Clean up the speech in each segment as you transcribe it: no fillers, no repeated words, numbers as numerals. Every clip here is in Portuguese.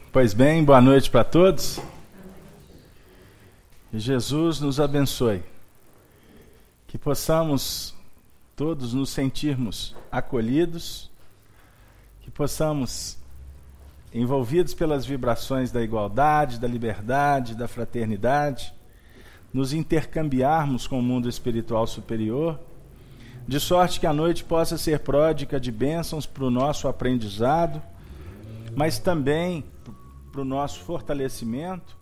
Pois bem, boa noite para todos. Que Jesus nos abençoe. Que possamos todos nos sentirmos acolhidos, que possamos, envolvidos pelas vibrações da igualdade, da liberdade, da fraternidade, nos intercambiarmos com o mundo espiritual superior, de sorte que a noite possa ser pródiga de bênçãos para o nosso aprendizado, mas também para o nosso fortalecimento,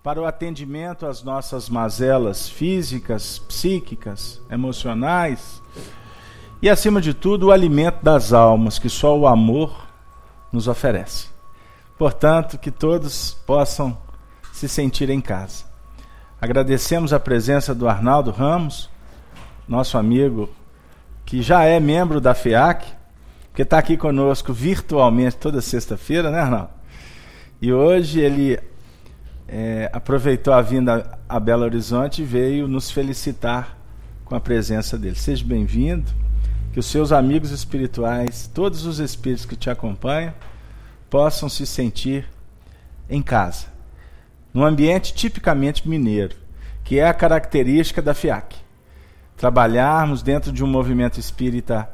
para o atendimento às nossas mazelas físicas, psíquicas, emocionais e, acima de tudo, o alimento das almas que só o amor nos oferece. Portanto, que todos possam se sentir em casa. Agradecemos a presença do Arnaldo Ramos, nosso amigo que já é membro da FEAC, que está aqui conosco virtualmente toda sexta-feira, né, Arnaldo? E hoje ele aproveitou a vinda a Belo Horizonte e veio nos felicitar com a presença dele. Seja bem-vindo, que os seus amigos espirituais, todos os espíritos que te acompanham, possam se sentir em casa, num ambiente tipicamente mineiro, que é a característica da FEAC. Trabalharmos dentro de um movimento espírita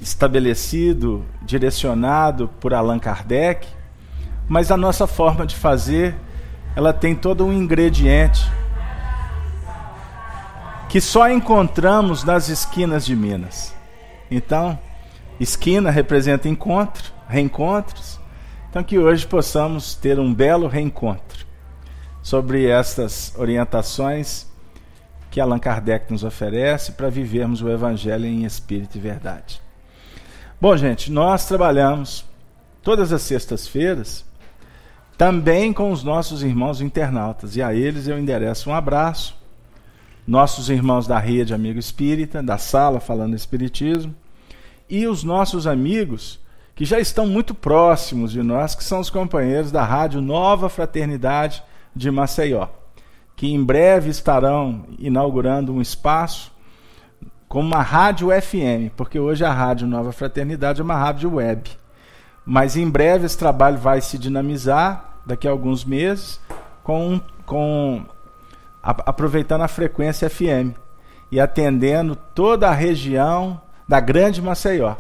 estabelecido, direcionado por Allan Kardec, mas a nossa forma de fazer, ela tem todo um ingrediente que só encontramos nas esquinas de Minas. Então, esquina representa encontro, reencontros. Então, que hoje possamos ter um belo reencontro sobre estas orientações que Allan Kardec nos oferece para vivermos o Evangelho em espírito e verdade. Bom, gente, nós trabalhamos todas as sextas-feiras também com os nossos irmãos internautas, e a eles eu endereço um abraço, nossos irmãos da rede Amigo Espírita, da sala Falando Espiritismo, e os nossos amigos que já estão muito próximos de nós, que são os companheiros da Rádio Nova Fraternidade de Maceió, que em breve estarão inaugurando um espaço como uma rádio FM, porque hoje a Rádio Nova Fraternidade é uma rádio web, mas em breve esse trabalho vai se dinamizar, daqui a alguns meses, aproveitando a frequência FM e atendendo toda a região da Grande Maceió.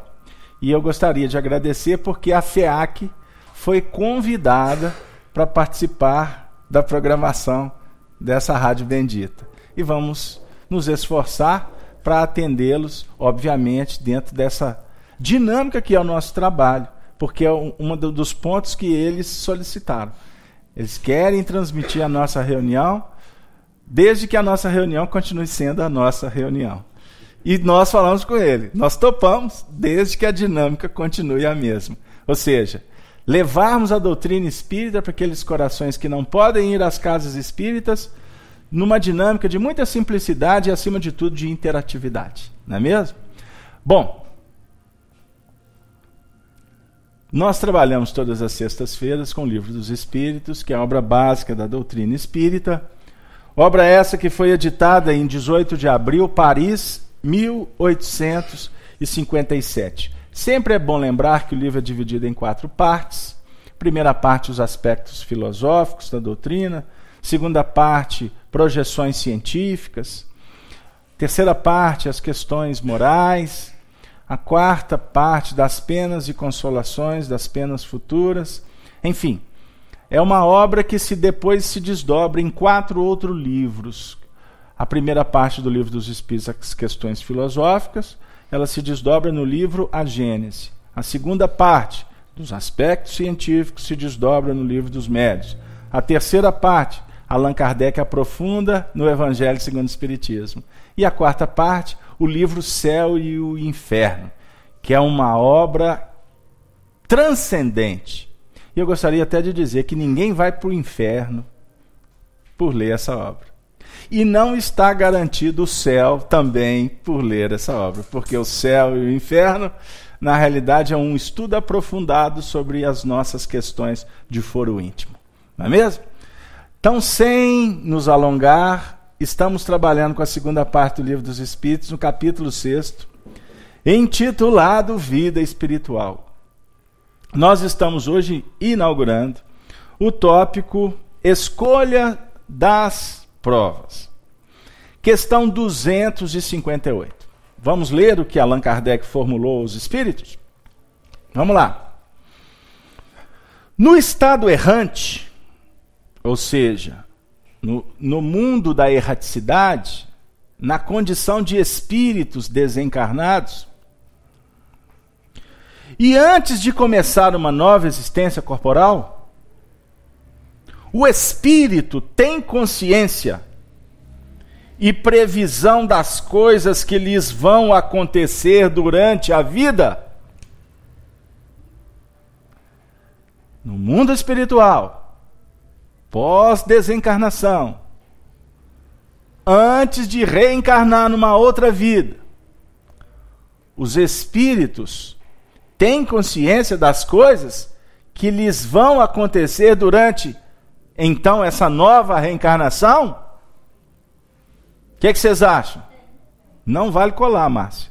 E eu gostaria de agradecer porque a FEAC foi convidada para participar da programação dessa rádio bendita. E vamos nos esforçar para atendê-los, obviamente, dentro dessa dinâmica que é o nosso trabalho, porque é um dos pontos que eles solicitaram. Eles querem transmitir a nossa reunião, desde que a nossa reunião continue sendo a nossa reunião. E nós falamos com ele, nós topamos, desde que a dinâmica continue a mesma. Ou seja, levarmos a doutrina espírita para aqueles corações que não podem ir às casas espíritas, numa dinâmica de muita simplicidade e, acima de tudo, de interatividade. Não é mesmo? Bom, nós trabalhamos todas as sextas-feiras com o Livro dos Espíritos, que é a obra básica da doutrina espírita. Obra essa que foi editada em 18 de abril, Paris, 1857. Sempre é bom lembrar que o livro é dividido em 4 partes. Primeira parte, os aspectos filosóficos da doutrina. Segunda parte, projeções científicas. Terceira parte, as questões morais. A quarta parte, das penas e consolações, das penas futuras. Enfim, é uma obra que depois se desdobra em 4 outros livros. A primeira parte do Livro dos Espíritos, as questões filosóficas, ela se desdobra no livro A Gênese. A segunda parte, dos aspectos científicos, se desdobra no Livro dos Médiuns. A terceira parte, Allan Kardec aprofunda no Evangelho segundo o Espiritismo. E a quarta parte, o livro Céu e o Inferno, que é uma obra transcendente. E eu gostaria até de dizer que ninguém vai para o inferno por ler essa obra. E não está garantido o céu também por ler essa obra, porque o céu e o inferno, na realidade, é um estudo aprofundado sobre as nossas questões de foro íntimo. Não é mesmo? Então, sem nos alongar, estamos trabalhando com a segunda parte do Livro dos Espíritos, no capítulo 6º, intitulado Vida Espiritual. nós estamos hoje inaugurando o tópico Escolha das Provas. Questão 258. Vamos ler o que Allan Kardec formulou aos espíritos? Vamos lá. No estado errante, ou seja, no mundo da erraticidade, na condição de espíritos desencarnados, e antes de começar uma nova existência corporal, o espírito tem consciência e previsão das coisas que lhes vão acontecer durante a vida. No mundo espiritual, pós-desencarnação, antes de reencarnar numa outra vida, os espíritos têm consciência das coisas que lhes vão acontecer durante, então, essa nova reencarnação? O que vocês acham? Não vale colar, Márcia.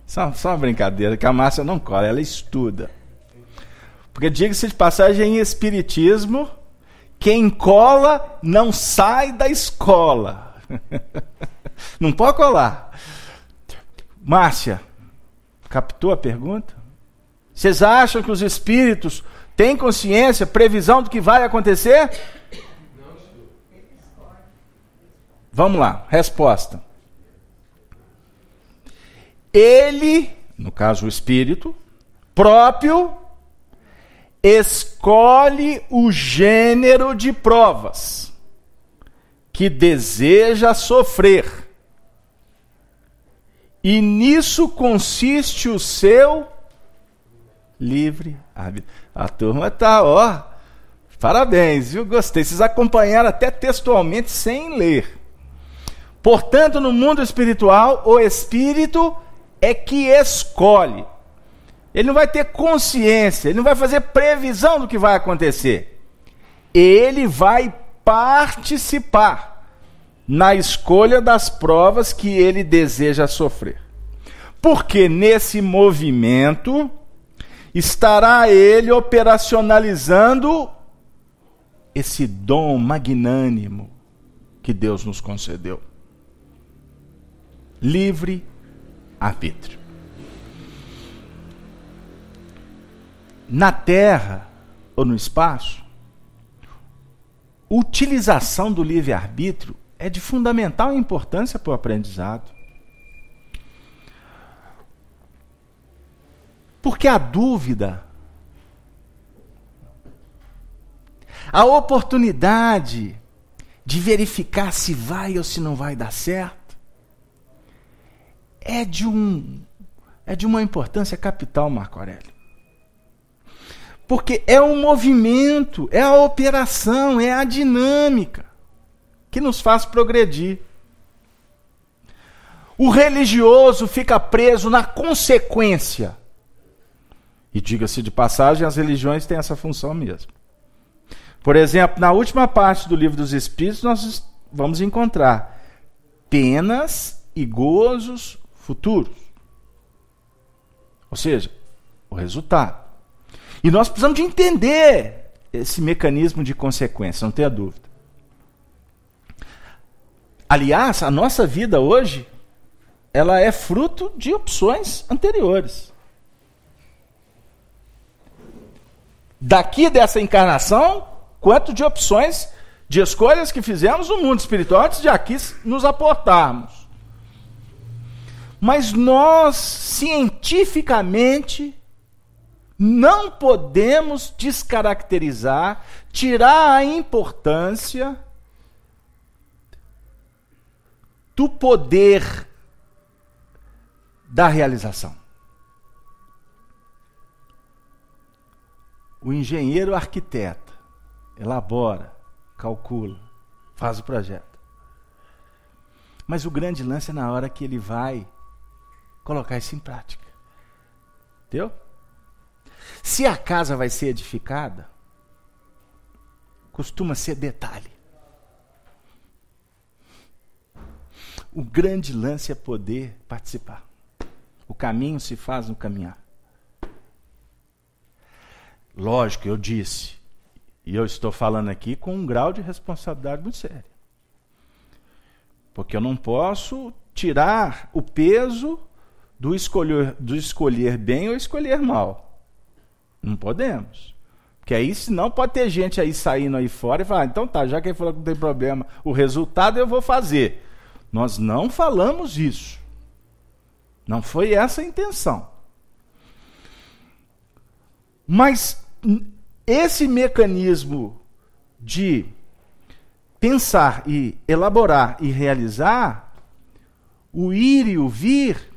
Só uma brincadeira, que a Márcia não cola, ela estuda. Porque, diga-se de passagem, em espiritismo, quem cola não sai da escola. Não pode colar. Márcia, captou a pergunta? Vocês acham que os espíritos têm consciência, previsão do que vai acontecer? Vamos lá, resposta. Ele, no caso o espírito, próprio, escolhe o gênero de provas que deseja sofrer. E nisso consiste o seu livre arbítrio. A turma está, ó, parabéns, viu? Gostei. Vocês acompanharam até textualmente sem ler. Portanto, no mundo espiritual, o espírito é que escolhe. Ele não vai ter consciência, ele não vai fazer previsão do que vai acontecer. Ele vai participar na escolha das provas que ele deseja sofrer. Porque nesse movimento estará ele operacionalizando esse dom magnânimo que Deus nos concedeu. Livre arbítrio. Na Terra ou no espaço, utilização do livre-arbítrio é de fundamental importância para o aprendizado. Porque a dúvida, a oportunidade de verificar se vai ou se não vai dar certo, é de uma importância capital, Marco Aurélio. Porque é o movimento, é a operação, é a dinâmica que nos faz progredir. O religioso fica preso na consequência. E diga-se de passagem, as religiões têm essa função mesmo. Por exemplo, na última parte do Livro dos Espíritos, nós vamos encontrar penas e gozos futuros. Ou seja, o resultado. E nós precisamos de entender esse mecanismo de consequência, não tenha dúvida. Aliás, a nossa vida hoje, ela é fruto de opções anteriores. Daqui dessa encarnação, quanto de opções, de escolhas que fizemos no mundo espiritual antes de aqui nos aportarmos. Mas nós, cientificamente, não podemos descaracterizar, tirar a importância do poder da realização. O engenheiro arquiteta elabora, calcula, faz o projeto. Mas o grande lance é na hora que ele vai colocar isso em prática. Entendeu? Se a casa vai ser edificada, costuma ser detalhe. O grande lance é poder participar. O caminho se faz no caminhar. Lógico, eu disse, e eu estou falando aqui com um grau de responsabilidade muito sério. Porque eu não posso tirar o peso do escolher bem ou escolher mal. Não podemos. Porque aí, senão, pode ter gente aí saindo aí fora e falar, então tá, já que ele falou que não tem problema, o resultado eu vou fazer. Nós não falamos isso. Não foi essa a intenção. Mas esse mecanismo de pensar e elaborar e realizar, o ir e o vir,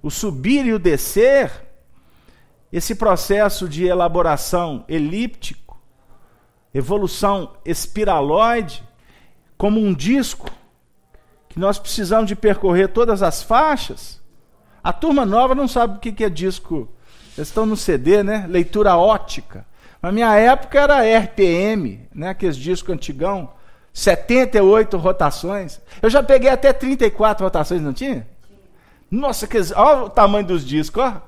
o subir e o descer, esse processo de elaboração elíptico, evolução espiraloide, como um disco, que nós precisamos de percorrer todas as faixas. A turma nova não sabe o que é disco. Eles estão no CD, né? Leitura ótica. Na minha época era RPM, né? Aqueles discos antigão, 78 rotações. Eu já peguei até 34 rotações, não tinha? Nossa, olha o tamanho dos discos, ó.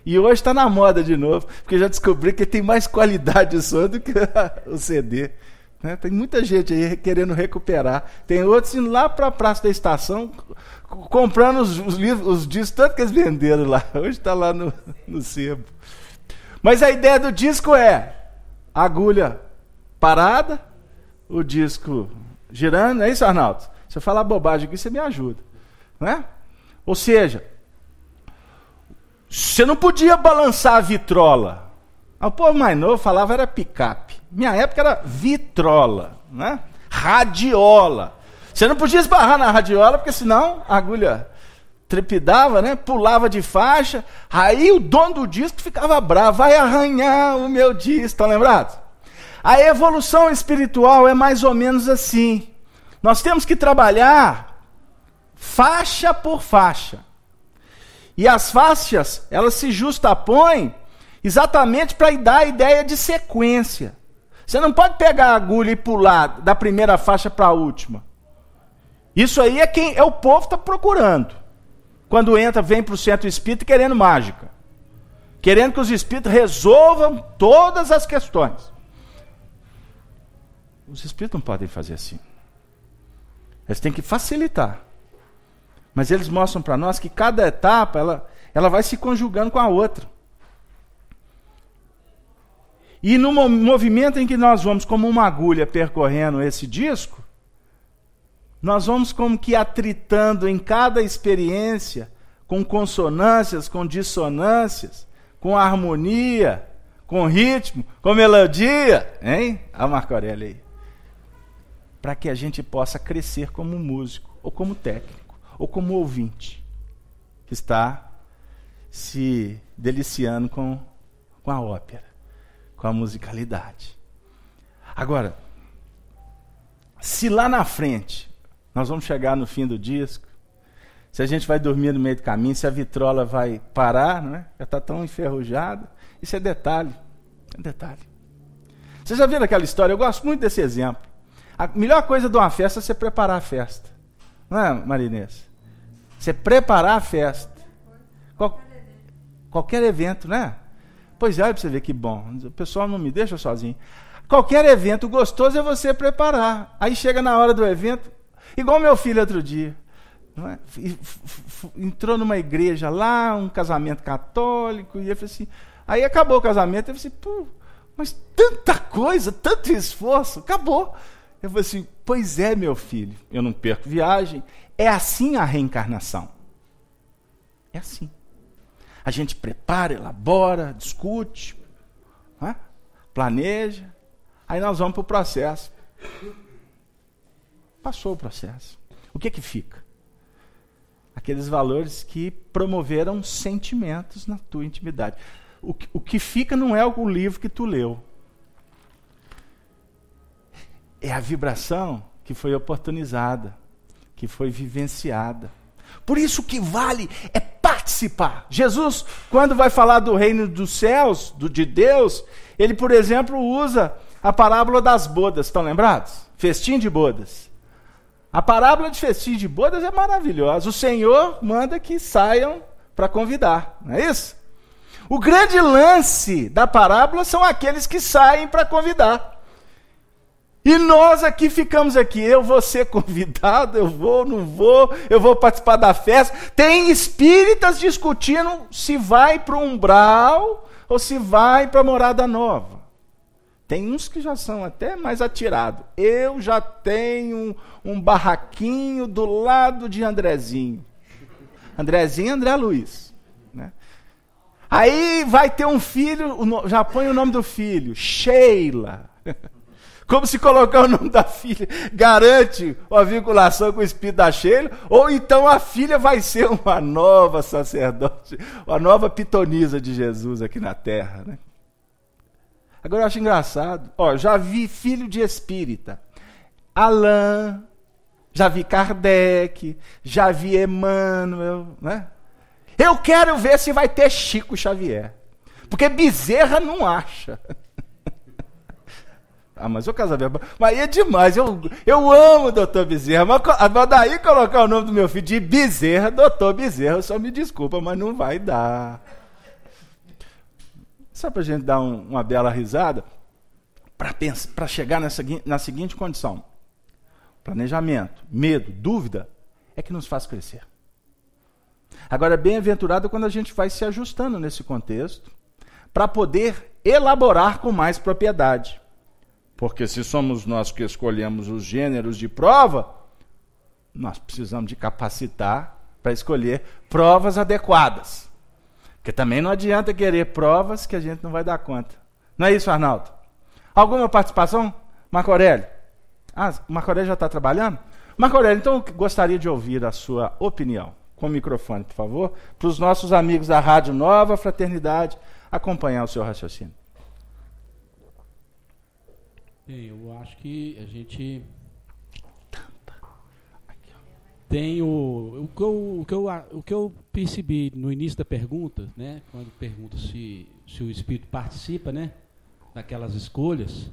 E hoje está na moda de novo, porque já descobri que tem mais qualidade de som do que o CD. Né? Tem muita gente aí querendo recuperar. Tem outros indo lá para a Praça da Estação, comprando os discos, tanto que eles venderam lá. Hoje está lá no sebo. Mas a ideia do disco é a agulha parada, o disco girando. É isso, Arnaldo? Se eu falar bobagem aqui, você me ajuda. Né? Ou seja, você não podia balançar a vitrola. O povo mais novo falava era picape. Minha época era vitrola, né? Radiola. Você não podia esbarrar na radiola, porque senão a agulha trepidava, né? Pulava de faixa. Aí o dono do disco ficava bravo. Vai arranhar o meu disco, estão lembrados? A evolução espiritual é mais ou menos assim. Nós temos que trabalhar faixa por faixa. E as faixas, elas se justapõem exatamente para dar a ideia de sequência. Você não pode pegar a agulha e pular da primeira faixa para a última. Isso aí é o povo está procurando. Quando vem para o centro espírita querendo mágica. Querendo que os espíritos resolvam todas as questões. Os espíritos não podem fazer assim. Eles têm que facilitar. Mas eles mostram para nós que cada etapa ela vai se conjugando com a outra. E no movimento em que nós vamos como uma agulha percorrendo esse disco, nós vamos como que atritando em cada experiência, com consonâncias, com dissonâncias, com harmonia, com ritmo, com melodia, hein? A Marco Aurélio aí. Para que a gente possa crescer como músico, ou como técnico, ou como ouvinte, que está se deliciando com a ópera, com a musicalidade. Agora, se lá na frente nós vamos chegar no fim do disco, se a gente vai dormir no meio do caminho, se a vitrola vai parar, não é? Já está tão enferrujada, isso é detalhe. É detalhe. Vocês já viram aquela história? Eu gosto muito desse exemplo. A melhor coisa de uma festa é você preparar a festa. Não é, Marinês? Você preparar a festa. Qualquer evento, né? Pois é, para você ver que bom. O pessoal não me deixa sozinho. Qualquer evento gostoso é você preparar. Aí chega na hora do evento, igual meu filho outro dia. Não é? Entrou numa igreja lá, um casamento católico, e ele falou assim, aí acabou o casamento, ele falou assim, pô, mas tanta coisa, tanto esforço, acabou. Eu falei assim, pois é, meu filho, eu não perco viagem. É assim a reencarnação. É assim. A gente prepara, elabora, discute, né? Planeja, aí nós vamos para o processo. Passou o processo. O que fica? Aqueles valores que promoveram sentimentos na tua intimidade. O que fica não é o livro que tu leu. É a vibração que foi oportunizada, que foi vivenciada. Por isso que vale é participar. Jesus, quando vai falar do reino dos céus, de Deus, ele, por exemplo, usa a parábola das bodas. Estão lembrados? Festim de bodas. A parábola de festim de bodas é maravilhosa. O Senhor manda que saiam para convidar, não é isso? O grande lance da parábola são aqueles que saem para convidar. E nós aqui ficamos aqui, eu vou ser convidado, eu vou, não vou, eu vou participar da festa. Tem espíritas discutindo se vai para o umbral ou se vai para a morada nova. Tem uns que já são até mais atirados. Eu já tenho um barraquinho do lado de Andrezinho. Andrezinho e André Luiz. Né? Aí vai ter um filho, já põe o nome do filho, Sheila. Como se colocar o nome da filha garante uma vinculação com o espírito da Sheila, ou então a filha vai ser uma nova sacerdote, uma nova pitonisa de Jesus aqui na terra. Né? Agora eu acho engraçado, já vi filho de espírita, Alain, já vi Kardec, já vi Emmanuel, né? Eu quero ver se vai ter Chico Xavier, porque Bezerra não acha. Mas o Casabianca, mas é demais, eu amo o doutor Bezerra, mas daí colocar o nome do meu filho de Bezerra, doutor Bezerra, só me desculpa, mas não vai dar. Só para a gente dar uma bela risada, para chegar na seguinte condição: planejamento, medo, dúvida, é que nos faz crescer. Agora, bem-aventurado quando a gente vai se ajustando nesse contexto, para poder elaborar com mais propriedade. Porque se somos nós que escolhemos os gêneros de prova, nós precisamos de capacitar para escolher provas adequadas. Porque também não adianta querer provas que a gente não vai dar conta. Não é isso, Arnaldo? Alguma participação? Marco Aurélio? Marco Aurélio já está trabalhando? Marco Aurélio, então eu gostaria de ouvir a sua opinião. Com o microfone, por favor, para os nossos amigos da Rádio Nova Fraternidade acompanhar o seu raciocínio. Eu acho que a gente tem o que eu percebi no início da pergunta, né, quando pergunta se o espírito participa, né, daquelas escolhas.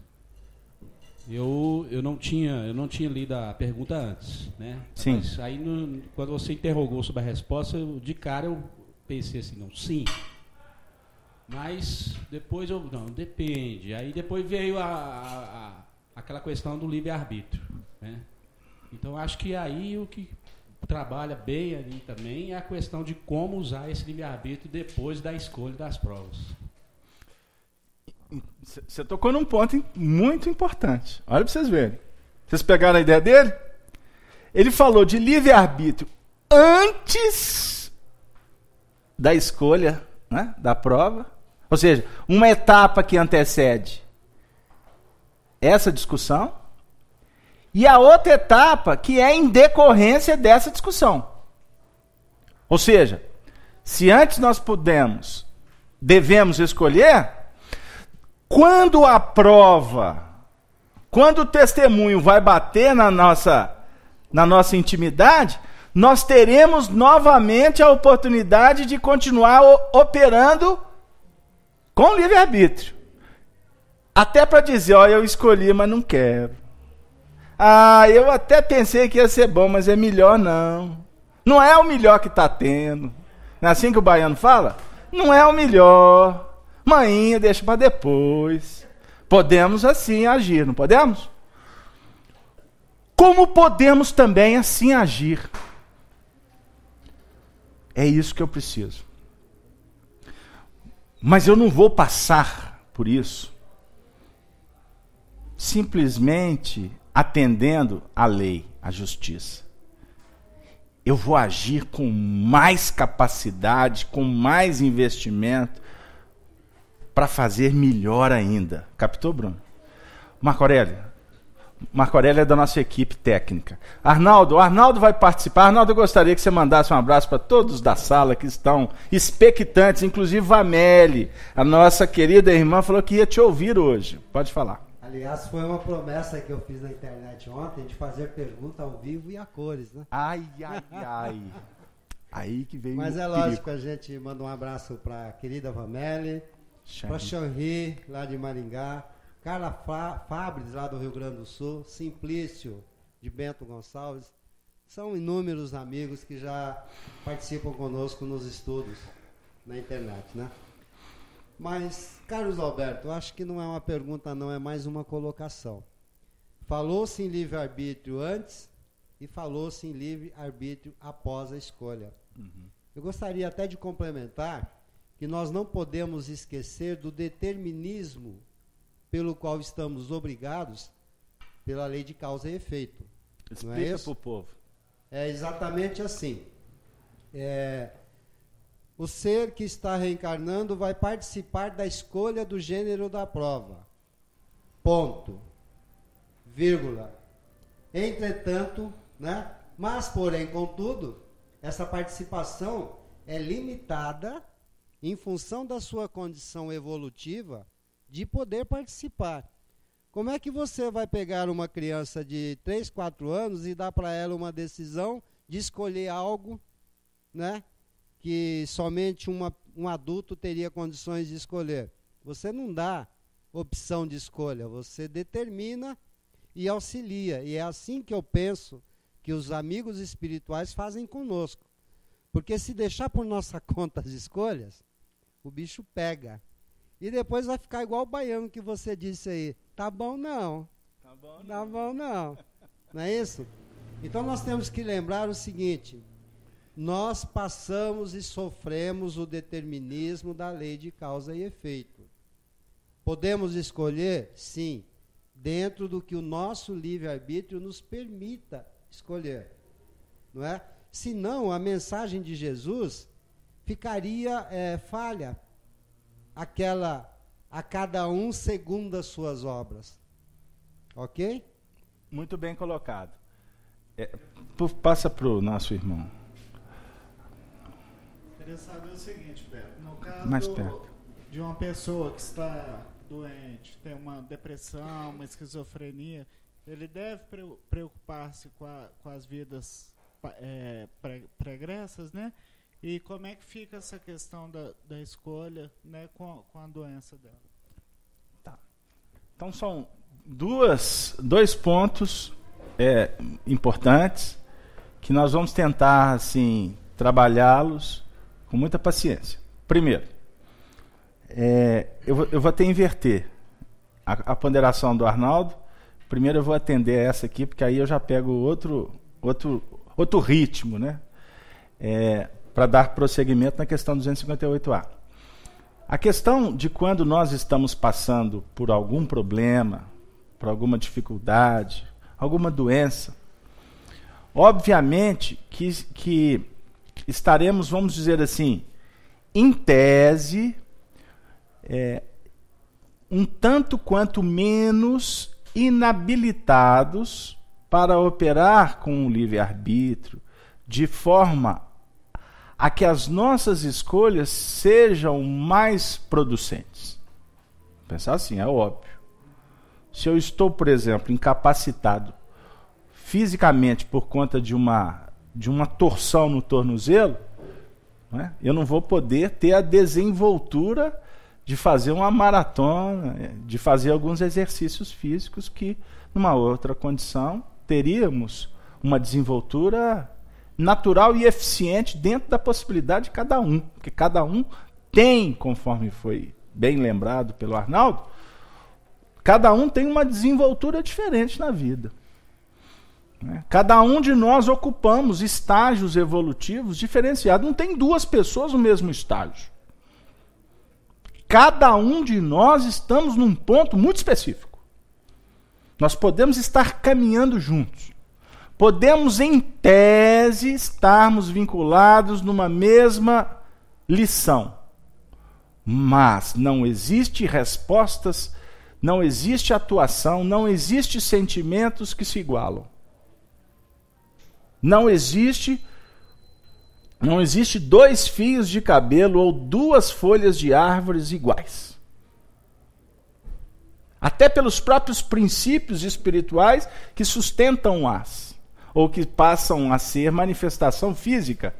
Eu não tinha lido a pergunta antes, né? Sim. Mas aí quando você interrogou sobre a resposta, de cara eu pensei assim, não, sim. Mas depois não, depende. Aí depois veio aquela questão do livre-arbítrio, né? Então acho que aí o que trabalha bem ali também é a questão de como usar esse livre-arbítrio depois da escolha das provas. Você tocou num ponto muito importante. Olha para vocês verem. Vocês pegaram a ideia dele? Ele falou de livre-arbítrio antes da escolha, né, da prova. Ou seja, uma etapa que antecede essa discussão e a outra etapa que é em decorrência dessa discussão. Ou seja, se antes nós devemos escolher, quando a prova, quando o testemunho vai bater na nossa intimidade, nós teremos novamente a oportunidade de continuar operando com livre-arbítrio. Até para dizer, eu escolhi, mas não quero. Eu até pensei que ia ser bom, mas é melhor não. Não é o melhor que está tendo. Não é assim que o baiano fala? Não é o melhor. Mainha, deixa para depois. Podemos assim agir, não podemos? Como podemos também assim agir? É isso que eu preciso. Mas eu não vou passar por isso simplesmente atendendo à lei, à justiça. Eu vou agir com mais capacidade, com mais investimento, para fazer melhor ainda. Captou, Bruno? Marco Aurélio é da nossa equipe técnica. Arnaldo vai participar. Arnaldo, eu gostaria que você mandasse um abraço para todos da sala que estão expectantes, inclusive Vameli, a nossa querida irmã, falou que ia te ouvir hoje. Pode falar. Aliás, foi uma promessa que eu fiz na internet ontem de fazer pergunta ao vivo e a cores, né? Ai. Aí que veio. Mas é lógico, a gente manda um abraço para a querida Vameli, para Xanri, lá de Maringá, Carla Fabres, lá do Rio Grande do Sul, Simplício, de Bento Gonçalves. São inúmeros amigos que já participam conosco nos estudos na internet, né? Mas, Carlos Alberto, eu acho que não é uma pergunta, não, é mais uma colocação. Falou-se em livre-arbítrio antes e falou-se em livre-arbítrio após a escolha. Eu gostaria até de complementar que nós não podemos esquecer do determinismo pelo qual estamos obrigados pela lei de causa e efeito. Explica para o povo. É exatamente assim. O ser que está reencarnando vai participar da escolha do gênero da prova. Ponto. Vírgula. Entretanto, né? Mas, porém, contudo, essa participação é limitada em função da sua condição evolutiva de poder participar. Como é que você vai pegar uma criança de 3, 4 anos e dar para ela uma decisão de escolher algo, né, que somente um adulto teria condições de escolher? Você não dá opção de escolha, você determina e auxilia. E é assim que eu penso que os amigos espirituais fazem conosco. Porque se deixar por nossa conta as escolhas, o bicho pega. E depois vai ficar igual o baiano que você disse aí. Tá bom não. Tá bom não. Tá bom não. Não é isso? Então nós temos que lembrar o seguinte. Nós passamos e sofremos o determinismo da lei de causa e efeito. Podemos escolher? Sim. Dentro do que o nosso livre-arbítrio nos permita escolher. Não é? Senão, a mensagem de Jesus ficaria falha. A cada um segundo as suas obras. Ok? Muito bem colocado. Passa para o nosso irmão. Queria saber o seguinte, Beto. No caso Mais perto. de uma pessoa que está doente, tem uma depressão, uma esquizofrenia, ele deve preocupar-se com as vidas pregressas, né? E como é que fica essa questão da escolha, né, com a doença dela? Tá. Então são dois pontos importantes que nós vamos tentar assim trabalhá-los com muita paciência. Primeiro, eu vou até inverter a ponderação do Arnaldo. Primeiro eu vou atender essa aqui, porque aí eu já pego outro ritmo, né? Para dar prosseguimento na questão 258A. A questão de quando nós estamos passando por algum problema, por alguma dificuldade, alguma doença, obviamente que estaremos, vamos dizer assim, em tese, um tanto quanto menos inabilitados para operar com o livre-arbítrio, de forma a que as nossas escolhas sejam mais producentes. Pensar assim, é óbvio. Se eu estou, por exemplo, incapacitado fisicamente por conta de uma torção no tornozelo, né, eu não vou poder ter a desenvoltura de fazer uma maratona, de fazer alguns exercícios físicos que, numa outra condição, teríamos uma desenvoltura natural e eficiente dentro da possibilidade de cada um. Porque cada um tem, conforme foi bem lembrado pelo Arnaldo, cada um tem uma desenvoltura diferente na vida. Cada um de nós ocupamos estágios evolutivos diferenciados. Não tem duas pessoas no mesmo estágio. Cada um de nós estamos num ponto muito específico. Nós podemos estar caminhando juntos. Podemos, em tese, estarmos vinculados numa mesma lição. Mas não existe respostas, não existe atuação, não existe sentimentos que se igualam. Não existe dois fios de cabelo ou duas folhas de árvores iguais. Até pelos próprios princípios espirituais que sustentam-as, ou que passam a ser manifestação física.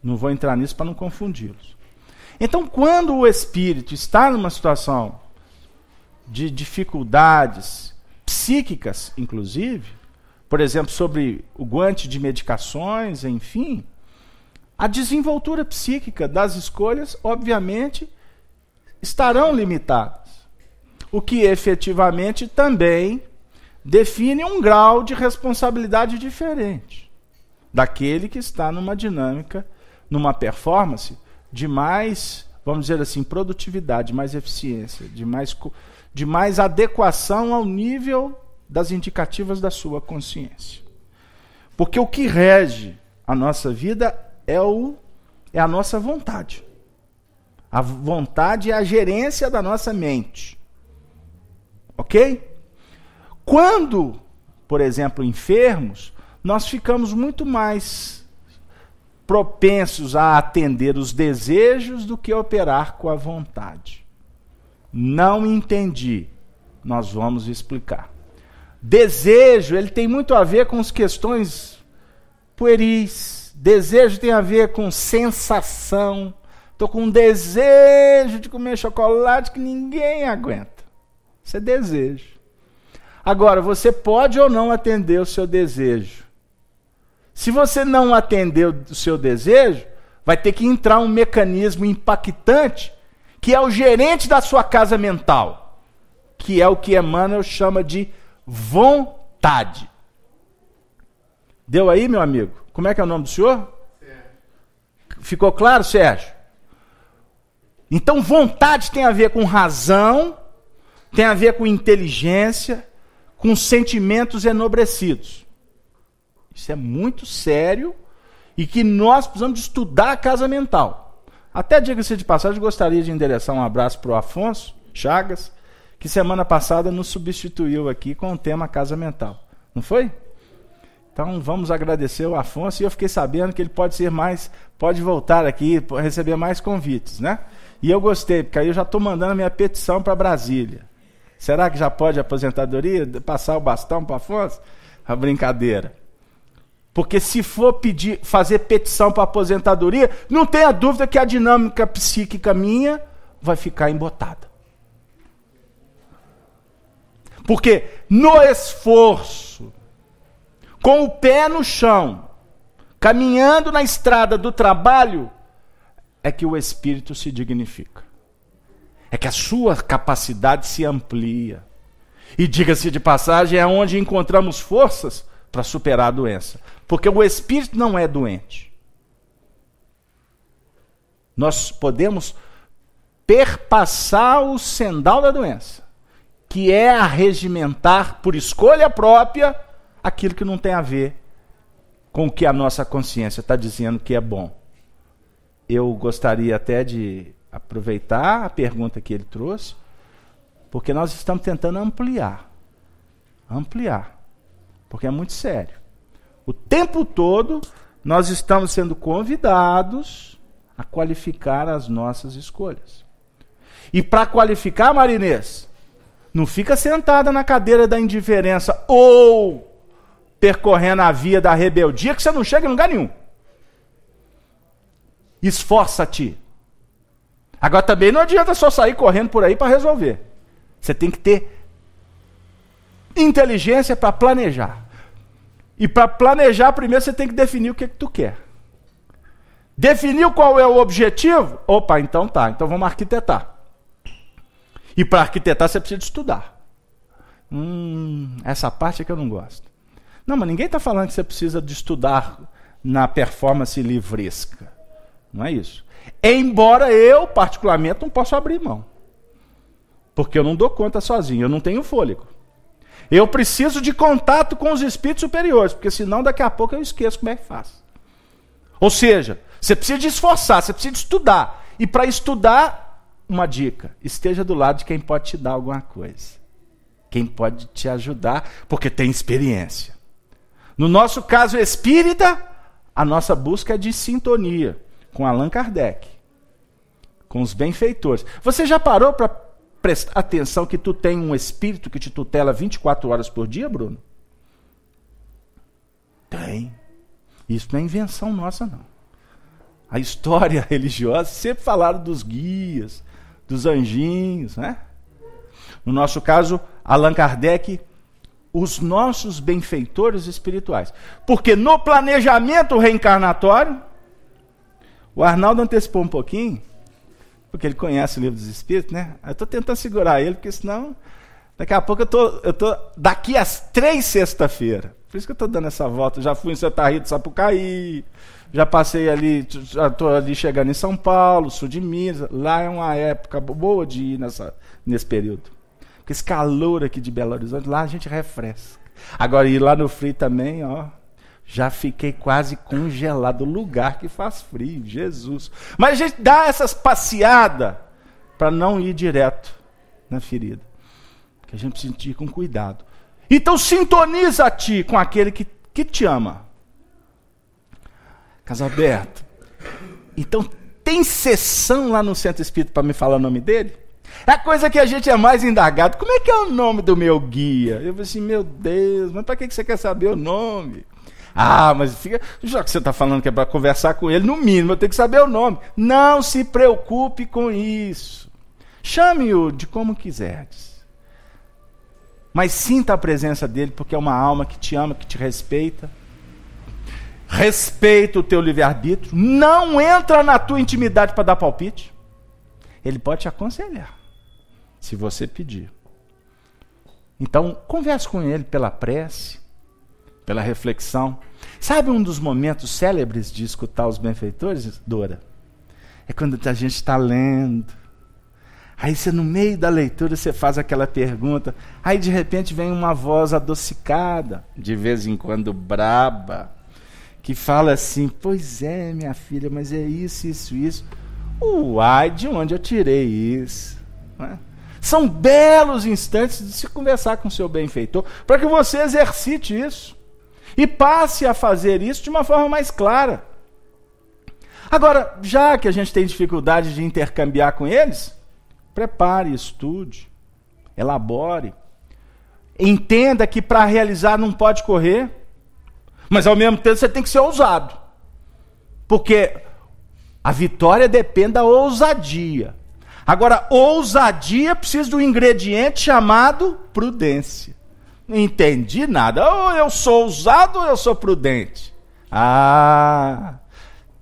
Não vou entrar nisso para não confundi-los. Então, quando o espírito está numa situação de dificuldades psíquicas, inclusive, por exemplo, sobre o guante de medicações, enfim, a desenvoltura psíquica das escolhas, obviamente, estarão limitadas, o que efetivamente também define um grau de responsabilidade diferente daquele que está numa dinâmica, numa performance de mais, vamos dizer assim, produtividade, mais eficiência, de mais adequação ao nível das indicativas da sua consciência. Porque o que rege a nossa vida é a nossa vontade. A vontade é a gerência da nossa mente. Ok? Quando, por exemplo, enfermos, nós ficamos muito mais propensos a atender os desejos do que operar com a vontade. Não entendi. Nós vamos explicar. Desejo, ele tem muito a ver com as questões pueris. Desejo tem a ver com sensação. Estou com um desejo de comer chocolate que ninguém aguenta. Isso é desejo. Agora, você pode ou não atender o seu desejo. Se você não atender o seu desejo, vai ter que entrar um mecanismo impactante, que é o gerente da sua casa mental, que é o que Emmanuel chama de vontade. Deu aí, meu amigo? Como é que é o nome do senhor? Sérgio. Ficou claro, Sérgio? Então, vontade tem a ver com razão, tem a ver com inteligência, com sentimentos enobrecidos. Isso é muito sério e que nós precisamos de estudar a casa mental. Até, diga-se de passagem, gostaria de endereçar um abraço para o Afonso Chagas, que semana passada nos substituiu aqui com o tema casa mental. Não foi? Então vamos agradecer o Afonso, e eu fiquei sabendo que ele pode voltar aqui, receber mais convites, né? E eu gostei, porque aí eu já estou mandando a minha petição para Brasília. Será que já pode aposentadoria? Passar o bastão para o Afonso? A brincadeira. Porque se for fazer petição para aposentadoria, não tenha dúvida que a dinâmica psíquica minha vai ficar embotada. Porque no esforço, com o pé no chão, caminhando na estrada do trabalho, é que o espírito se dignifica. É que a sua capacidade se amplia. E diga-se de passagem, é onde encontramos forças para superar a doença. Porque o espírito não é doente. Nós podemos perpassar o sendal da doença, que é arregimentar por escolha própria aquilo que não tem a ver com o que a nossa consciência está dizendo que é bom. Eu gostaria até de aproveitar a pergunta que ele trouxe, porque nós estamos tentando ampliar, porque é muito sério. O tempo todo nós estamos sendo convidados a qualificar as nossas escolhas. E para qualificar, Marinês, não fica sentada na cadeira da indiferença ou percorrendo a via da rebeldia, que você não chega em lugar nenhum. Esforça-te. Agora também não adianta só sair correndo por aí para resolver. Você tem que ter inteligência para planejar. E para planejar, primeiro você tem que definir o que tu quer. Definiu qual é o objetivo? Opa, então tá. Então vamos arquitetar. E para arquitetar você precisa estudar. Essa parte é que eu não gosto. Não, mas ninguém está falando que você precisa de estudar na performance livresca. Não é isso. Embora eu, particularmente, não possa abrir mão. Porque eu não dou conta sozinho, eu não tenho fôlego. Eu preciso de contato com os espíritos superiores, porque senão daqui a pouco eu esqueço como é que faz. Ou seja, você precisa de esforçar, você precisa de estudar. E para estudar, uma dica, esteja do lado de quem pode te dar alguma coisa. Quem pode te ajudar, porque tem experiência. No nosso caso espírita, a nossa busca é de sintonia com Allan Kardec, com os benfeitores. Você já parou para prestar atenção que tu tem um espírito que te tutela 24 horas por dia, Bruno? Tem. Isso não é invenção nossa, não. A história religiosa sempre falaram dos guias, dos anjinhos, né? No nosso caso, Allan Kardec, os nossos benfeitores espirituais. Porque no planejamento reencarnatório, o Arnaldo antecipou um pouquinho, porque ele conhece o livro dos Espíritos, né? Eu estou tentando segurar ele, porque senão, daqui a pouco eu tô daqui às 3 sexta-feiras. Por isso que eu estou dando essa volta. Já fui em Santa Rita, Sapucaí, já passei ali, já estou ali chegando em São Paulo, sul de Minas. Lá é uma época boa de ir nesse período. Porque esse calor aqui de Belo Horizonte, lá a gente refresca. Agora, ir lá no frio também, ó, já fiquei quase congelado. Lugar que faz frio, Jesus. Mas a gente dá essas passeadas para não ir direto na ferida. Porque a gente precisa ir com cuidado. Então, sintoniza-te com aquele que te ama. Casalberto, então tem sessão lá no Centro Espírita para me falar o nome dele? É a coisa que a gente é mais indagado. Como é que é o nome do meu guia? Eu falei assim, meu Deus, mas para que você quer saber o nome? Ah, mas fica, já que você está falando que é para conversar com ele, no mínimo eu tenho que saber o nome. Não se preocupe com isso. Chame-o de como quiseres. Mas sinta a presença dele, porque é uma alma que te ama, que te respeita. Respeita o teu livre-arbítrio. Não entra na tua intimidade para dar palpite. Ele pode te aconselhar, se você pedir. Então, converse com ele pela prece, pela reflexão. Sabe um dos momentos célebres de escutar os benfeitores, Dora? É quando a gente está lendo. Aí você, no meio da leitura, você faz aquela pergunta. Aí, de repente, vem uma voz adocicada, de vez em quando braba, que fala assim, pois é, minha filha, mas é isso, isso, isso. Uai, de onde eu tirei isso? Né? São belos instantes de se conversar com o seu benfeitor, para que você exercite isso. E passe a fazer isso de uma forma mais clara. Agora, já que a gente tem dificuldade de intercambiar com eles, prepare, estude, elabore. Entenda que para realizar não pode correr, mas ao mesmo tempo você tem que ser ousado. Porque a vitória depende da ousadia. Agora, ousadia precisa de um ingrediente chamado prudência. Não entendi nada. Ou eu sou ousado ou eu sou prudente? Ah,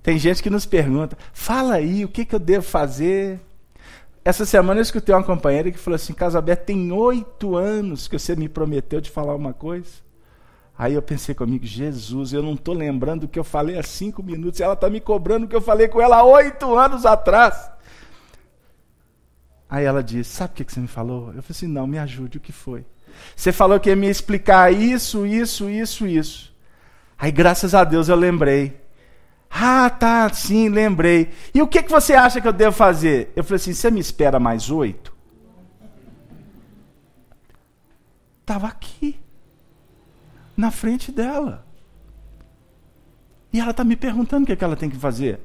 tem gente que nos pergunta, fala aí, o que eu devo fazer? Essa semana eu escutei uma companheira que falou assim, Casalberto, tem 8 anos que você me prometeu de falar uma coisa. Aí eu pensei comigo, Jesus, eu não estou lembrando o que eu falei há 5 minutos, ela está me cobrando o que eu falei com ela há 8 anos atrás. Aí ela disse, sabe o que você me falou? Eu falei assim, não, me ajude, o que foi? Você falou que ia me explicar isso, isso, isso, isso. Aí, graças a Deus, eu lembrei. Ah, tá, sim, lembrei. E o que você acha que eu devo fazer? Eu falei assim, você me espera mais 8? Estava aqui, na frente dela. E ela está me perguntando o que ela tem que fazer.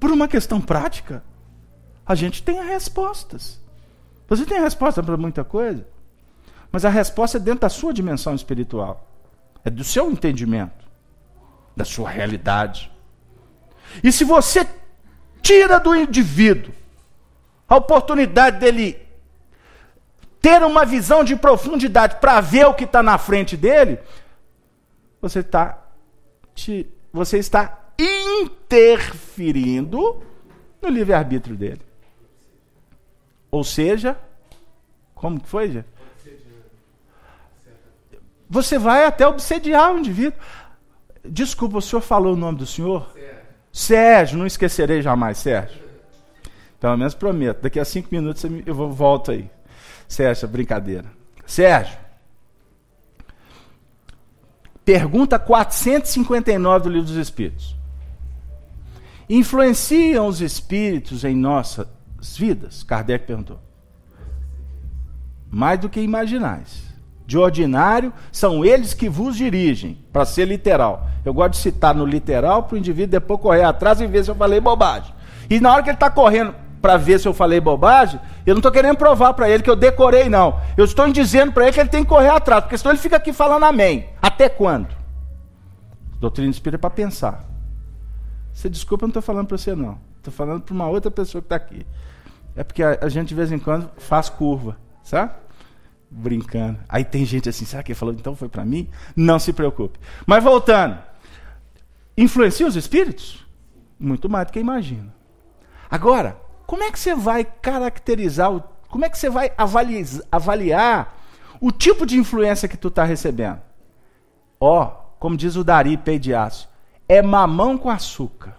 Por uma questão prática, a gente tem as respostas. Você tem a resposta para muita coisa, mas a resposta é dentro da sua dimensão espiritual. É do seu entendimento, da sua realidade. E se você tira do indivíduo a oportunidade dele ter uma visão de profundidade para ver o que está na frente dele, você está interferindo no livre-arbítrio dele. Ou seja, como que foi, já? Você vai até obsediar o indivíduo. Desculpa, o senhor falou o nome do senhor? Sérgio, não esquecerei jamais, Sérgio. Pelo menos prometo, daqui a 5 minutos eu volto aí. Sérgio, brincadeira. Sérgio, pergunta 459 do Livro dos Espíritos. Influenciam os espíritos em nossas vidas? Kardec perguntou. Mais do que imaginais. De ordinário, são eles que vos dirigem, para ser literal. Eu gosto de citar no literal para o indivíduo depois correr atrás e ver se eu falei bobagem. E na hora que ele está correndo para ver se eu falei bobagem, eu não estou querendo provar para ele que eu decorei, não. Eu estou dizendo para ele que ele tem que correr atrás, porque senão ele fica aqui falando amém. Até quando? Doutrina espírita é para pensar. Você desculpa, eu não estou falando para você, não. Estou falando para uma outra pessoa que está aqui. É porque a gente, de vez em quando, faz curva, sabe? Brincando. Aí tem gente assim, será que ele falou, então foi para mim? Não se preocupe. Mas voltando. Influencia os espíritos? Muito mais do que imagina. Agora, Como é que você vai caracterizar, como é que você vai avaliar o tipo de influência que tu está recebendo? Ó, como diz o Dari Pei de Aço, é mamão com açúcar.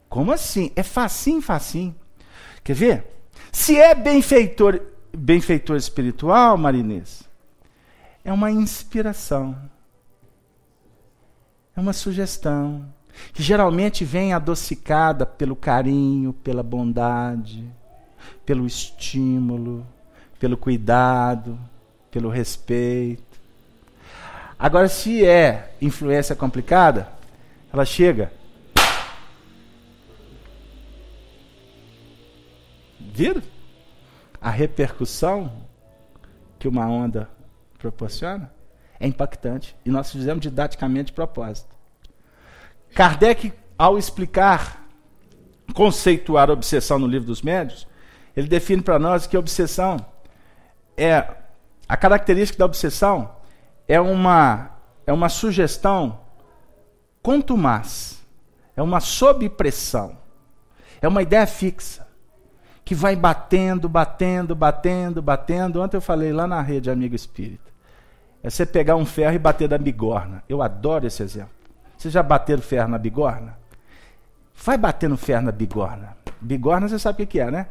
Como assim? É facinho, facinho. Quer ver? Se é benfeitor espiritual, Marinês, é uma inspiração. É uma sugestão. Que geralmente vem adocicada pelo carinho, pela bondade, pelo estímulo, pelo cuidado, pelo respeito. Agora, se é influência complicada, ela chega. Viram? A repercussão que uma onda proporciona é impactante. E nós fizemos didaticamente de propósito. Kardec, ao explicar, conceituar a obsessão no Livro dos Médiuns, ele define para nós que a obsessão a característica da obsessão é uma sugestão contumaz, é uma sob pressão, é uma ideia fixa, que vai batendo. Ontem eu falei lá na rede Amigo Espírita. É você pegar um ferro e bater na bigorna. Eu adoro esse exemplo. Vocês já bateram ferro na bigorna? Vai batendo ferro na bigorna. Bigorna você sabe o que é, né?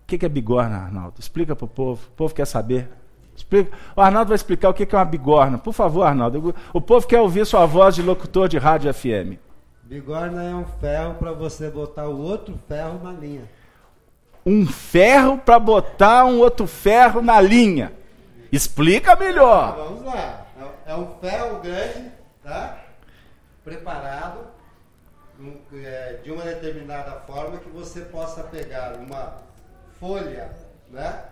O que é bigorna, Arnaldo? Explica para o povo. O povo quer saber. Explica. O Arnaldo vai explicar o que é uma bigorna. Por favor, Arnaldo. O povo quer ouvir sua voz de locutor de rádio FM. Bigorna é um ferro para você botar o outro ferro na linha. Um ferro para botar um outro ferro na linha. Explica melhor. Vamos lá. É um ferro grande, tá? Preparado de uma determinada forma que você possa pegar uma folha, né?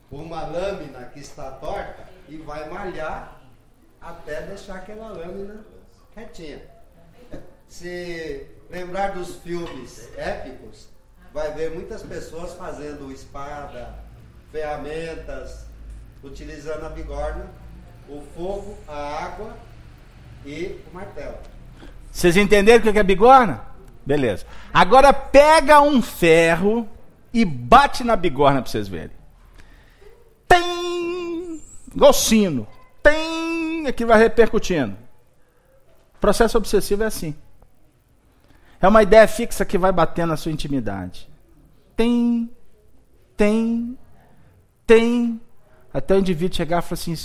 Uma lâmina que está torta e vai malhar até deixar aquela lâmina retinha. Se lembrar dos filmes épicos, vai ver muitas pessoas fazendo espada, ferramentas, utilizando a bigorna, o fogo, a água e o martelo. Vocês entenderam o que é bigorna? Beleza. Agora pega um ferro e bate na bigorna para vocês verem. Tem! Igual sino. Tem! Aqui vai repercutindo. O processo obsessivo é assim. É uma ideia fixa que vai batendo na sua intimidade. Tem. Até o indivíduo chegar e falar assim,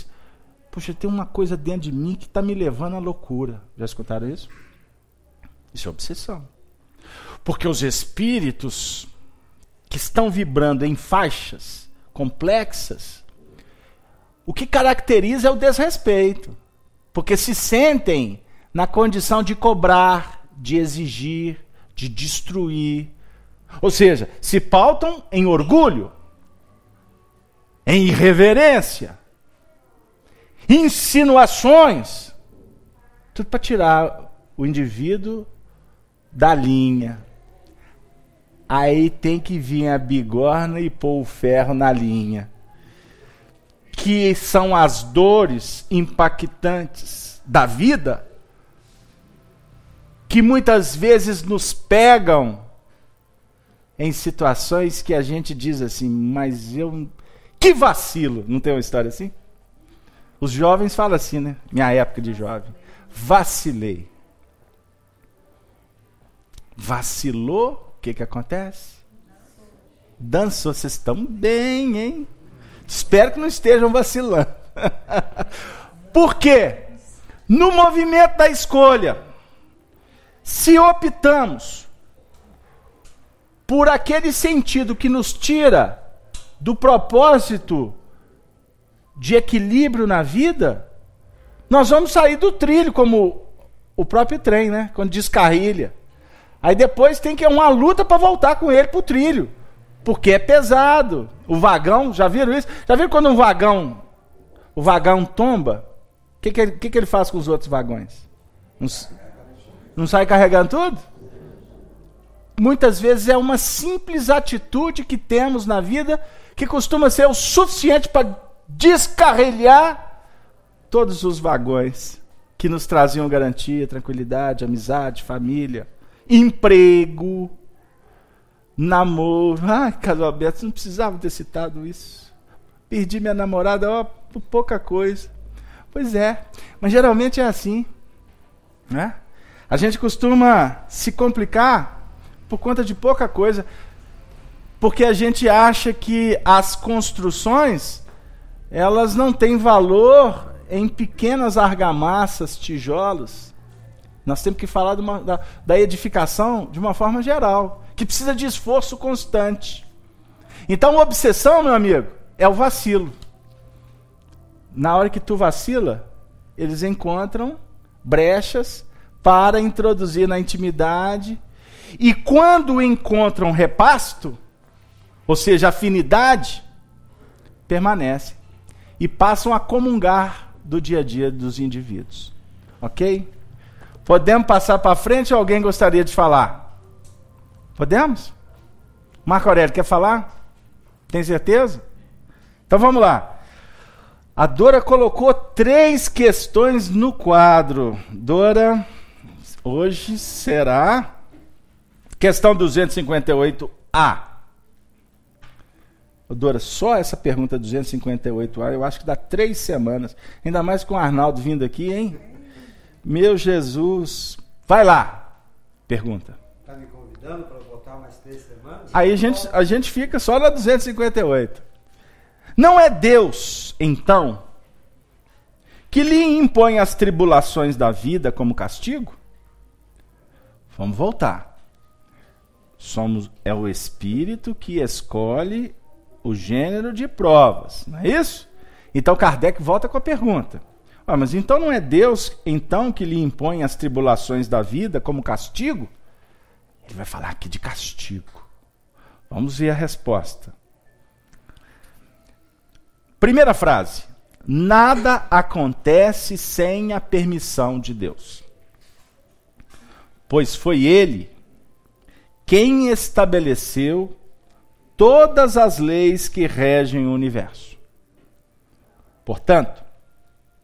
poxa, tem uma coisa dentro de mim que está me levando à loucura. Já escutaram isso? Isso é obsessão. Porque os espíritos que estão vibrando em faixas complexas, o que caracteriza é o desrespeito. Porque se sentem na condição de cobrar, de exigir, de destruir. Ou seja, se pautam em orgulho, em irreverência, insinuações, tudo para tirar o indivíduo da linha. Aí tem que vir a bigorna e pôr o ferro na linha. Que são as dores impactantes da vida, que muitas vezes nos pegam em situações que a gente diz assim, mas que vacilo. Não tem uma história assim? Os jovens falam assim, né? Minha época de jovem. Vacilei. Vacilou, o que acontece? Dançou. Vocês estão bem, hein? Espero que não estejam vacilando. Por quê? No movimento da escolha, se optamos por aquele sentido que nos tira do propósito de equilíbrio na vida, nós vamos sair do trilho, como o próprio trem, né? Quando descarrilha. Aí depois tem que uma luta para voltar com ele para o trilho, porque é pesado. O vagão, já viram isso? Já viram quando o vagão tomba? O que ele faz com os outros vagões? Não sai carregando tudo? Muitas vezes é uma simples atitude que temos na vida que costuma ser o suficiente para descarrilhar todos os vagões que nos traziam garantia, tranquilidade, amizade, família, emprego. namoro. Ai, Carlos Alberto, você não precisava ter citado isso. Perdi minha namorada, ó, por pouca coisa. Pois é, mas geralmente é assim, né? A gente costuma se complicar por conta de pouca coisa, porque a gente acha que as construções, elas não têm valor em pequenas argamassas, tijolos. Nós temos que falar da edificação de uma forma geral, que precisa de esforço constante. Então, a obsessão, meu amigo, é o vacilo. Na hora que tu vacila, eles encontram brechas para introduzir na intimidade. E quando encontram repasto, ou seja, afinidade, permanecem e passam a comungar do dia a dia dos indivíduos. Ok? Podemos passar para frente ou alguém gostaria de falar? Podemos? Marco Aurélio, quer falar? Tem certeza? Então vamos lá. A Dora colocou 3 questões no quadro. Dora, hoje será questão 258A. Dora, só essa pergunta 258A, eu acho que dá 3 semanas. Ainda mais com o Arnaldo vindo aqui, hein? Meu Jesus. Vai lá. Pergunta. Está me convidando para voltar mais 3 semanas? Aí a gente fica só na 258. Não é Deus, então, que lhe impõe as tribulações da vida como castigo? Vamos voltar. É o Espírito que escolhe o gênero de provas, não é isso? Então Kardec volta com a pergunta. Mas então não é Deus, então, que lhe impõe as tribulações da vida como castigo? Ele vai falar aqui de castigo. Vamos ver a resposta. Primeira frase. Nada acontece sem a permissão de Deus. Pois foi Ele quem estabeleceu todas as leis que regem o universo. Portanto,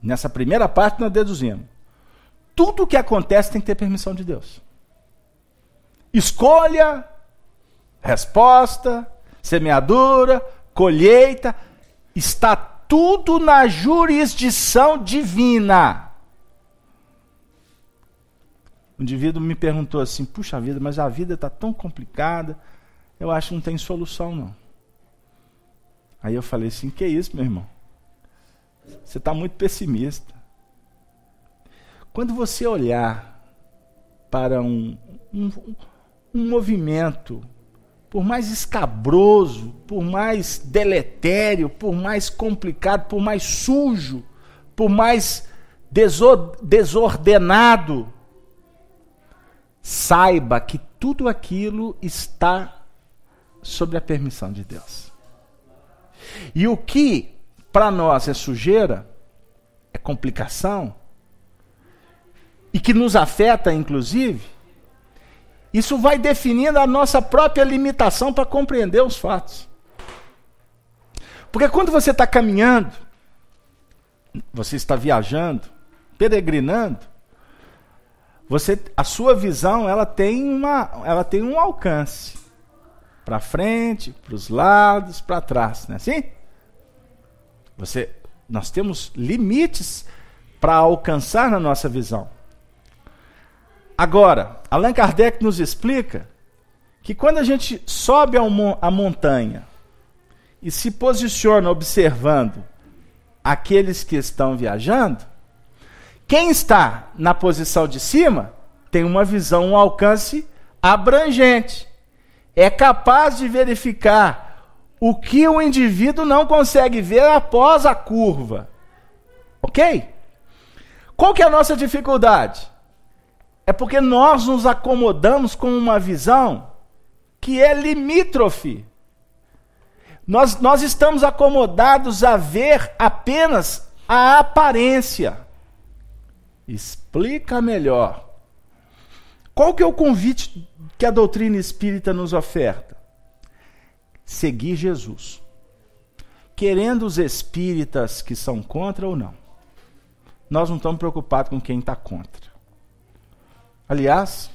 nessa primeira parte nós deduzimos. Tudo o que acontece tem que ter permissão de Deus. Escolha, resposta, semeadura, colheita, está tudo na jurisdição divina. Um indivíduo me perguntou assim, puxa vida, mas a vida está tão complicada, eu acho que não tem solução não. Aí eu falei assim, que isso, meu irmão? Você está muito pessimista. Quando você olhar para um movimento, por mais escabroso, por mais deletério, por mais complicado, por mais sujo, por mais desordenado, saiba que tudo aquilo está sob a permissão de Deus. E o que para nós é sujeira, é complicação, e que nos afeta inclusive, isso vai definindo a nossa própria limitação para compreender os fatos. Porque quando você está caminhando, você está viajando, peregrinando, a sua visão ela tem um alcance para frente, para os lados, para trás, não é assim? Nós temos limites para alcançar na nossa visão. Agora, Allan Kardec nos explica que quando a gente sobe a montanha e se posiciona observando aqueles que estão viajando, quem está na posição de cima tem uma visão, um alcance abrangente. É capaz de verificar o que o indivíduo não consegue ver após a curva. Ok? Qual que é a nossa dificuldade? É porque nós nos acomodamos com uma visão que é limítrofe. Nós estamos acomodados a ver apenas a aparência. Explica melhor. Qual que é o convite que a doutrina espírita nos oferta? Seguir Jesus. Querendo os espíritas que são contra ou não. Nós não estamos preocupados com quem está contra. Aliás,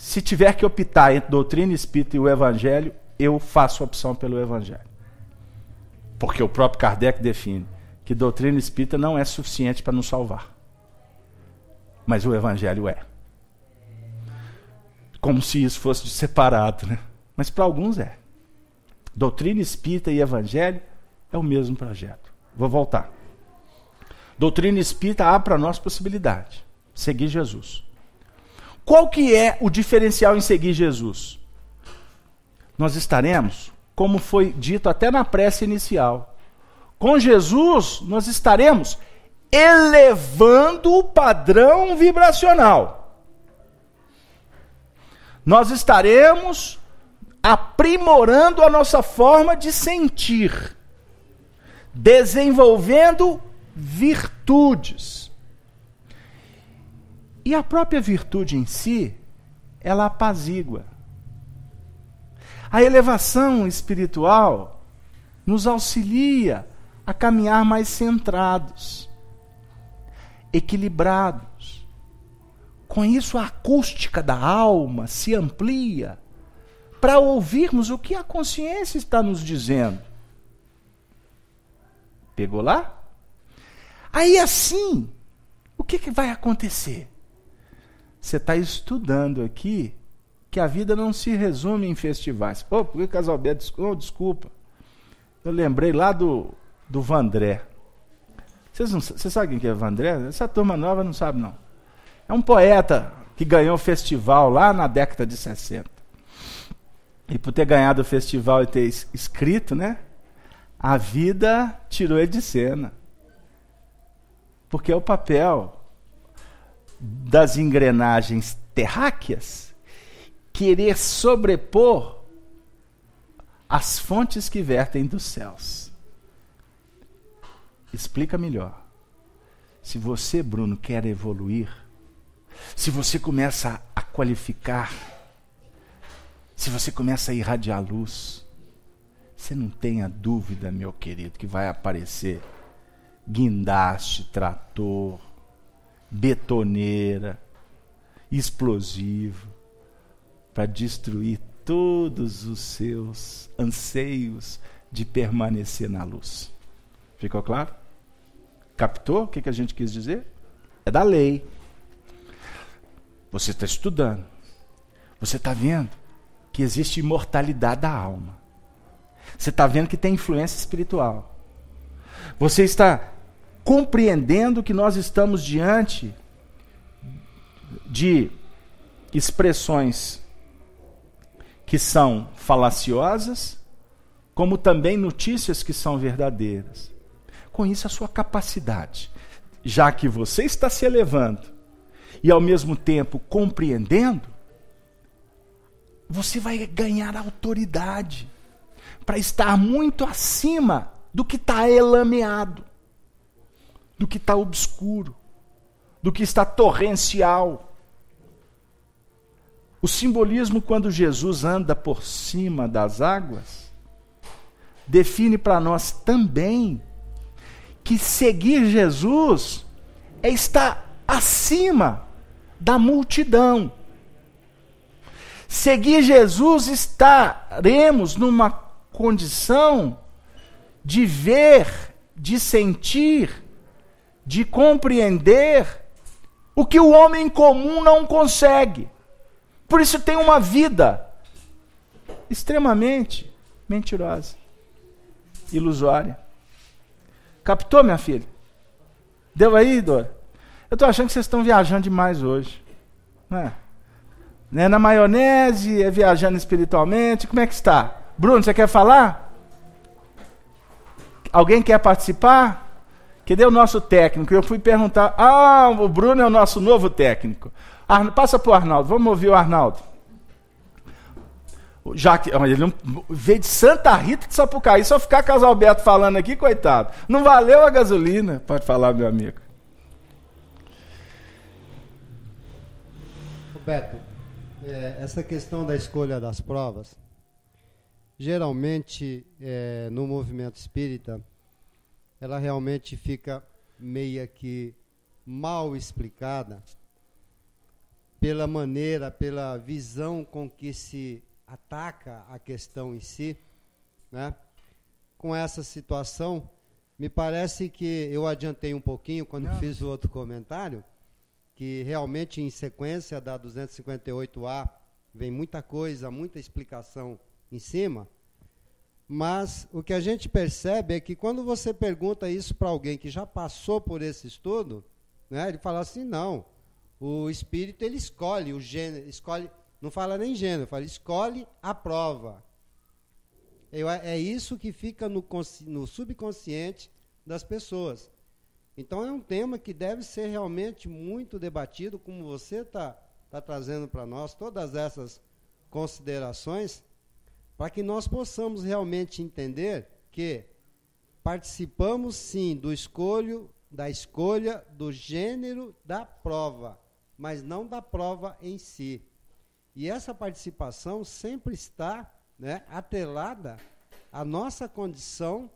Se tiver que optar entre doutrina espírita e o evangelho, eu faço opção pelo evangelho. Porque o próprio Kardec define que doutrina espírita não é suficiente para nos salvar. Mas o evangelho é. Como se isso fosse separado, né? Mas para alguns é. Doutrina espírita e evangelho é o mesmo projeto. Vou voltar. Doutrina espírita abre para nós possibilidade. Seguir Jesus. Qual que é o diferencial em seguir Jesus? Nós estaremos, como foi dito até na prece inicial, com Jesus nós estaremos elevando o padrão vibracional. Nós estaremos aprimorando a nossa forma de sentir, desenvolvendo virtudes. E a própria virtude em si, ela apazigua. A elevação espiritual nos auxilia a caminhar mais centrados, equilibrados. Com isso, a acústica da alma se amplia para ouvirmos o que a consciência está nos dizendo. Pegou lá? Aí assim, o que vai acontecer? Você está estudando aqui que a vida não se resume em festivais. Pô, por que Casalberto? Desculpa. Eu lembrei lá do Vandré. Vocês sabem quem é Vandré? Essa turma nova não sabe, não. É um poeta que ganhou o festival lá na década de 60. E por ter ganhado o festival e ter escrito, né? A vida tirou ele de cena. Porque é o papel das engrenagens terráqueas querer sobrepor as fontes que vertem dos céus. Explica melhor. Se você, Bruno, quer evoluir, se você começa a qualificar, se você começa a irradiar luz, você não tenha dúvida, meu querido, que vai aparecer guindaste, trator, betoneira, explosivo, para destruir todos os seus anseios de permanecer na luz. Ficou claro? Captou o que a gente quis dizer? É da lei. Você está estudando. Você está vendo que existe imortalidade da alma. Você está vendo que tem influência espiritual. Você está compreendendo que nós estamos diante de expressões que são falaciosas, como também notícias que são verdadeiras. Com isso, a sua capacidade, já que você está se elevando e ao mesmo tempo compreendendo, você vai ganhar autoridade para estar muito acima do que está elameado, do que está obscuro, do que está torrencial. O simbolismo, quando Jesus anda por cima das águas, define para nós também que seguir Jesus é estar acima da multidão. Seguir Jesus, estaremos numa condição de ver, de sentir, de compreender o que o homem comum não consegue. Por isso tem uma vida extremamente mentirosa, ilusória. Captou, minha filha? Deu aí, Dora? Eu estou achando que vocês estão viajando demais hoje. Não é? Né? Na maionese, é viajando espiritualmente. Como é que está? Bruno, você quer falar? Alguém quer participar? Cadê o nosso técnico? Eu fui perguntar. Ah, o Bruno é o nosso novo técnico. Passa para o Arnaldo. Vamos ouvir o Arnaldo. Já que ele não veio de Santa Rita de Sapucaí, só ficar Casalberto falando aqui, coitado. Não valeu a gasolina. Pode falar, meu amigo. Roberto, essa questão da escolha das provas, geralmente no movimento espírita, ela realmente fica meio que mal explicada, pela maneira, pela visão com que se ataca a questão em si, né? Com essa situação, me parece que eu adiantei um pouquinho quando fiz o outro comentário, que realmente em sequência da 258A vem muita coisa, muita explicação em cima, mas o que a gente percebe é que quando você pergunta isso para alguém que já passou por esse estudo, né, ele fala assim, não, o espírito ele escolhe o gênero, escolhe, não fala nem gênero, fala escolhe a prova. É isso que fica no subconsciente das pessoas. Então é um tema que deve ser realmente muito debatido, como você está trazendo para nós todas essas considerações, para que nós possamos realmente entender que participamos sim da escolha do gênero da prova, mas não da prova em si. E essa participação sempre está, né, atrelada à nossa condição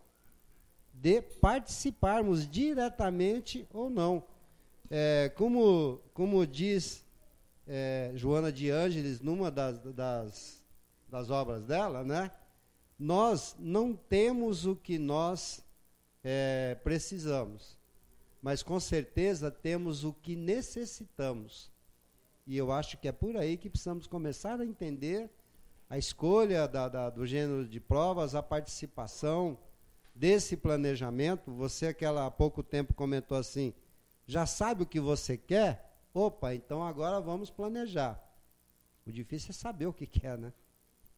de participarmos diretamente ou não. Como diz Joana de Ângeles, numa das obras dela, né, nós não temos o que nós precisamos, mas com certeza temos o que necessitamos. E eu acho que é por aí que precisamos começar a entender a escolha do gênero de provas, a participação desse planejamento. Você há pouco tempo comentou assim, já sabe o que você quer? Opa, então agora vamos planejar. O difícil é saber o que quer, né?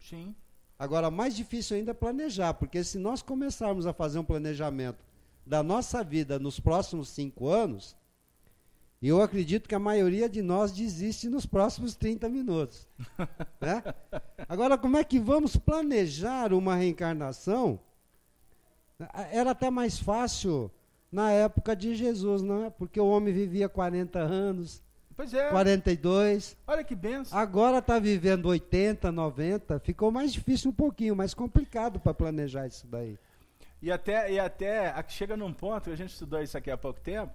Sim. Agora, mais difícil ainda é planejar, porque se nós começarmos a fazer um planejamento da nossa vida nos próximos 5 anos, eu acredito que a maioria de nós desiste nos próximos 30 minutos. Né? Agora, como é que vamos planejar uma reencarnação? Era até mais fácil na época de Jesus, não é? Porque o homem vivia 40 anos, pois é. 42. Olha que benção. Agora está vivendo 80, 90. Ficou mais difícil um pouquinho, mais complicado para planejar isso daí. E até chega num ponto, a gente estudou isso aqui há pouco tempo,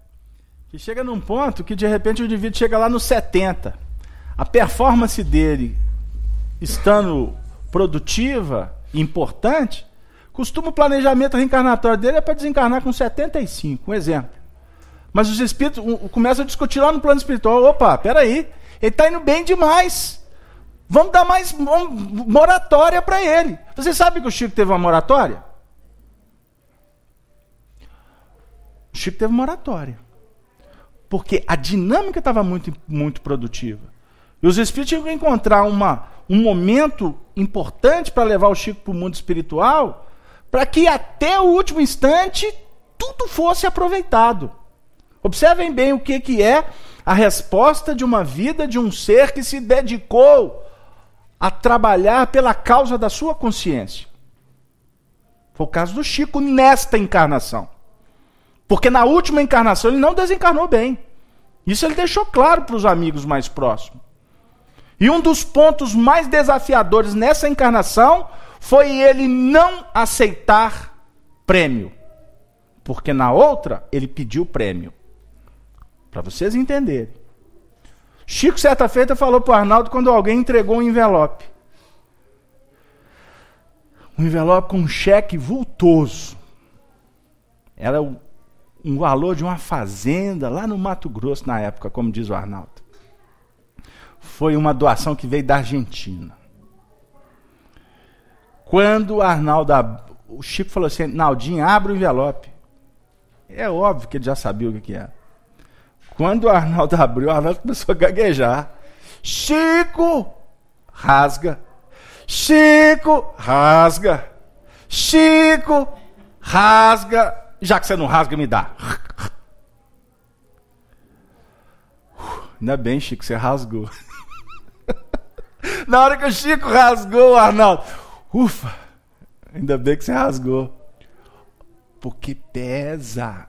que chega num ponto que de repente o indivíduo chega lá nos 70. A performance dele, estando produtiva, importante, costuma o planejamento reencarnatório dele é para desencarnar com 75, um exemplo. Mas os espíritos começam a discutir lá no plano espiritual, opa, peraí, ele está indo bem demais, vamos dar mais moratória para ele. Você sabe que o Chico teve uma moratória? O Chico teve moratória. Porque a dinâmica estava muito, muito produtiva. E os espíritos tinham que encontrar um momento importante para levar o Chico para o mundo espiritual, para que até o último instante tudo fosse aproveitado. Observem bem o que é a resposta de uma vida de um ser que se dedicou a trabalhar pela causa da sua consciência. Foi o caso do Chico nesta encarnação. Porque na última encarnação ele não desencarnou bem. Isso ele deixou claro para os amigos mais próximos. E um dos pontos mais desafiadores nessa encarnação foi ele não aceitar prêmio. Porque na outra ele pediu prêmio. Para vocês entenderem. Chico, certa feita, falou para o Arnaldo quando alguém entregou um envelope. Um envelope com um cheque vultoso. Era um valor de uma fazenda lá no Mato Grosso na época, como diz o Arnaldo. Foi uma doação que veio da Argentina. Quando o Chico falou assim, Naldinho, abre o envelope. É óbvio que ele já sabia o que era. Quando o Arnaldo abriu, o Arnaldo começou a gaguejar. Chico, rasga. Chico, rasga. Chico, rasga. Já que você não rasga, me dá. Ainda bem, Chico, você rasgou. Na hora que o Chico rasgou, Arnaldo, ufa, ainda bem que você rasgou. Porque pesa.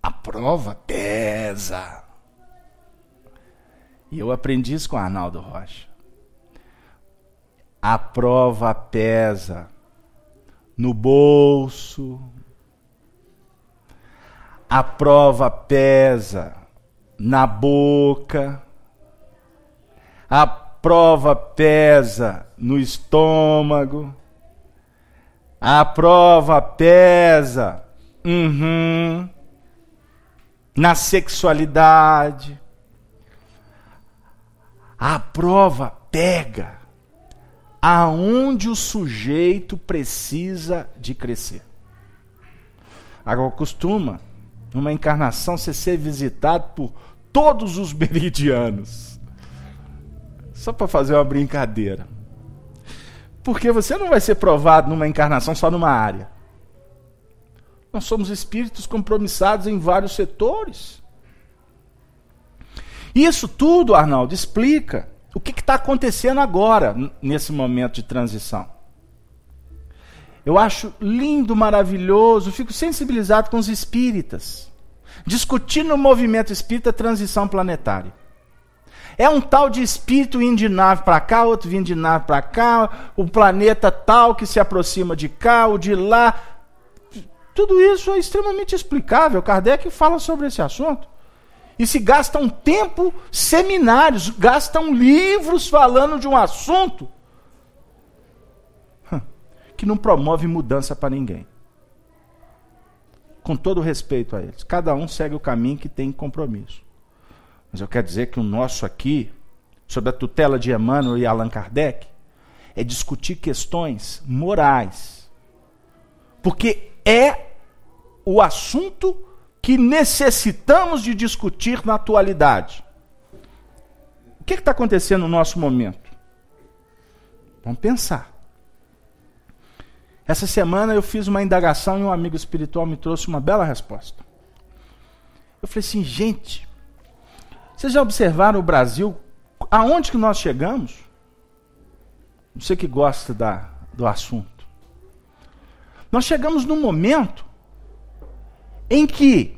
A prova pesa. E eu aprendi isso com o Arnaldo Rocha. A prova pesa. No bolso. A prova pesa na boca. A prova pesa no estômago. A prova pesa na sexualidade. A prova pega aonde o sujeito precisa de crescer. Agora, costuma, numa encarnação, você ser visitado por todos os meridianos. Só para fazer uma brincadeira. Porque você não vai ser provado numa encarnação só numa área. Nós somos espíritos compromissados em vários setores. Isso tudo, Arnaldo, explica o que está acontecendo agora, nesse momento de transição. Eu acho lindo, maravilhoso, fico sensibilizado com os espíritas, discutindo o movimento espírita transição planetária. É um tal de espírito indo de nave para cá, outro vindo de nave para cá, o planeta tal que se aproxima de cá, o de lá. Tudo isso é extremamente explicável. Kardec fala sobre esse assunto. E se gastam tempo, seminários, gastam livros falando de um assunto que não promove mudança para ninguém. Com todo respeito a eles. Cada um segue o caminho que tem compromisso. Mas eu quero dizer que o nosso aqui, sob a tutela de Emmanuel e Allan Kardec, é discutir questões morais. Porque é o assunto que necessitamos de discutir na atualidade. O que está acontecendo no nosso momento? Vamos pensar. Essa semana eu fiz uma indagação e um amigo espiritual me trouxe uma bela resposta. Eu falei assim, gente, vocês já observaram o Brasil? Aonde que nós chegamos? Você que gosta do assunto. Nós chegamos num momento em que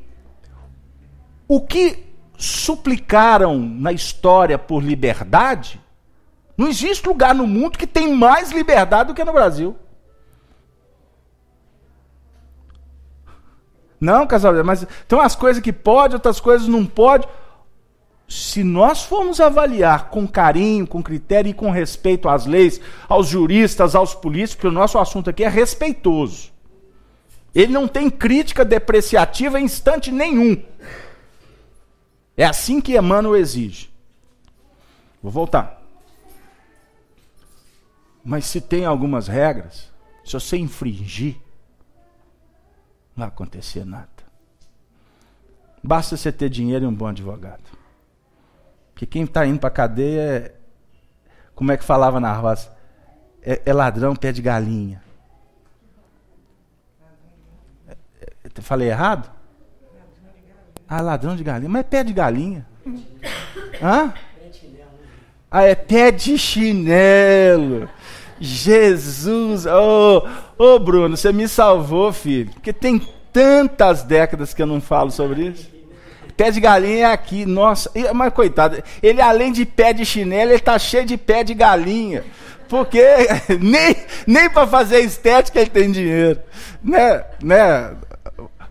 o que suplicaram na história por liberdade, não existe lugar no mundo que tem mais liberdade do que no Brasil. Não, casal, mas tem umas coisas que pode, outras coisas não pode. Se nós formos avaliar com carinho, com critério e com respeito às leis, aos juristas, aos políticos, porque o nosso assunto aqui é respeitoso. Ele não tem crítica depreciativa em instante nenhum. É assim que Emmanuel exige. Vou voltar. Mas se tem algumas regras, se você infringir, não vai acontecer nada. Basta você ter dinheiro e um bom advogado. Porque quem está indo para a cadeia é, como é que falava na roça? É ladrão pé de galinha. Falei errado? Ah, ladrão de galinha. Mas é pé de galinha. Hã? Ah, é pé de chinelo. Jesus. Ô, Bruno, você me salvou, filho. Porque tem tantas décadas que eu não falo sobre isso. Pé de galinha é aqui. Nossa, mas coitado. Ele, além de pé de chinelo, ele tá cheio de pé de galinha. Porque nem para fazer estética ele tem dinheiro. Né,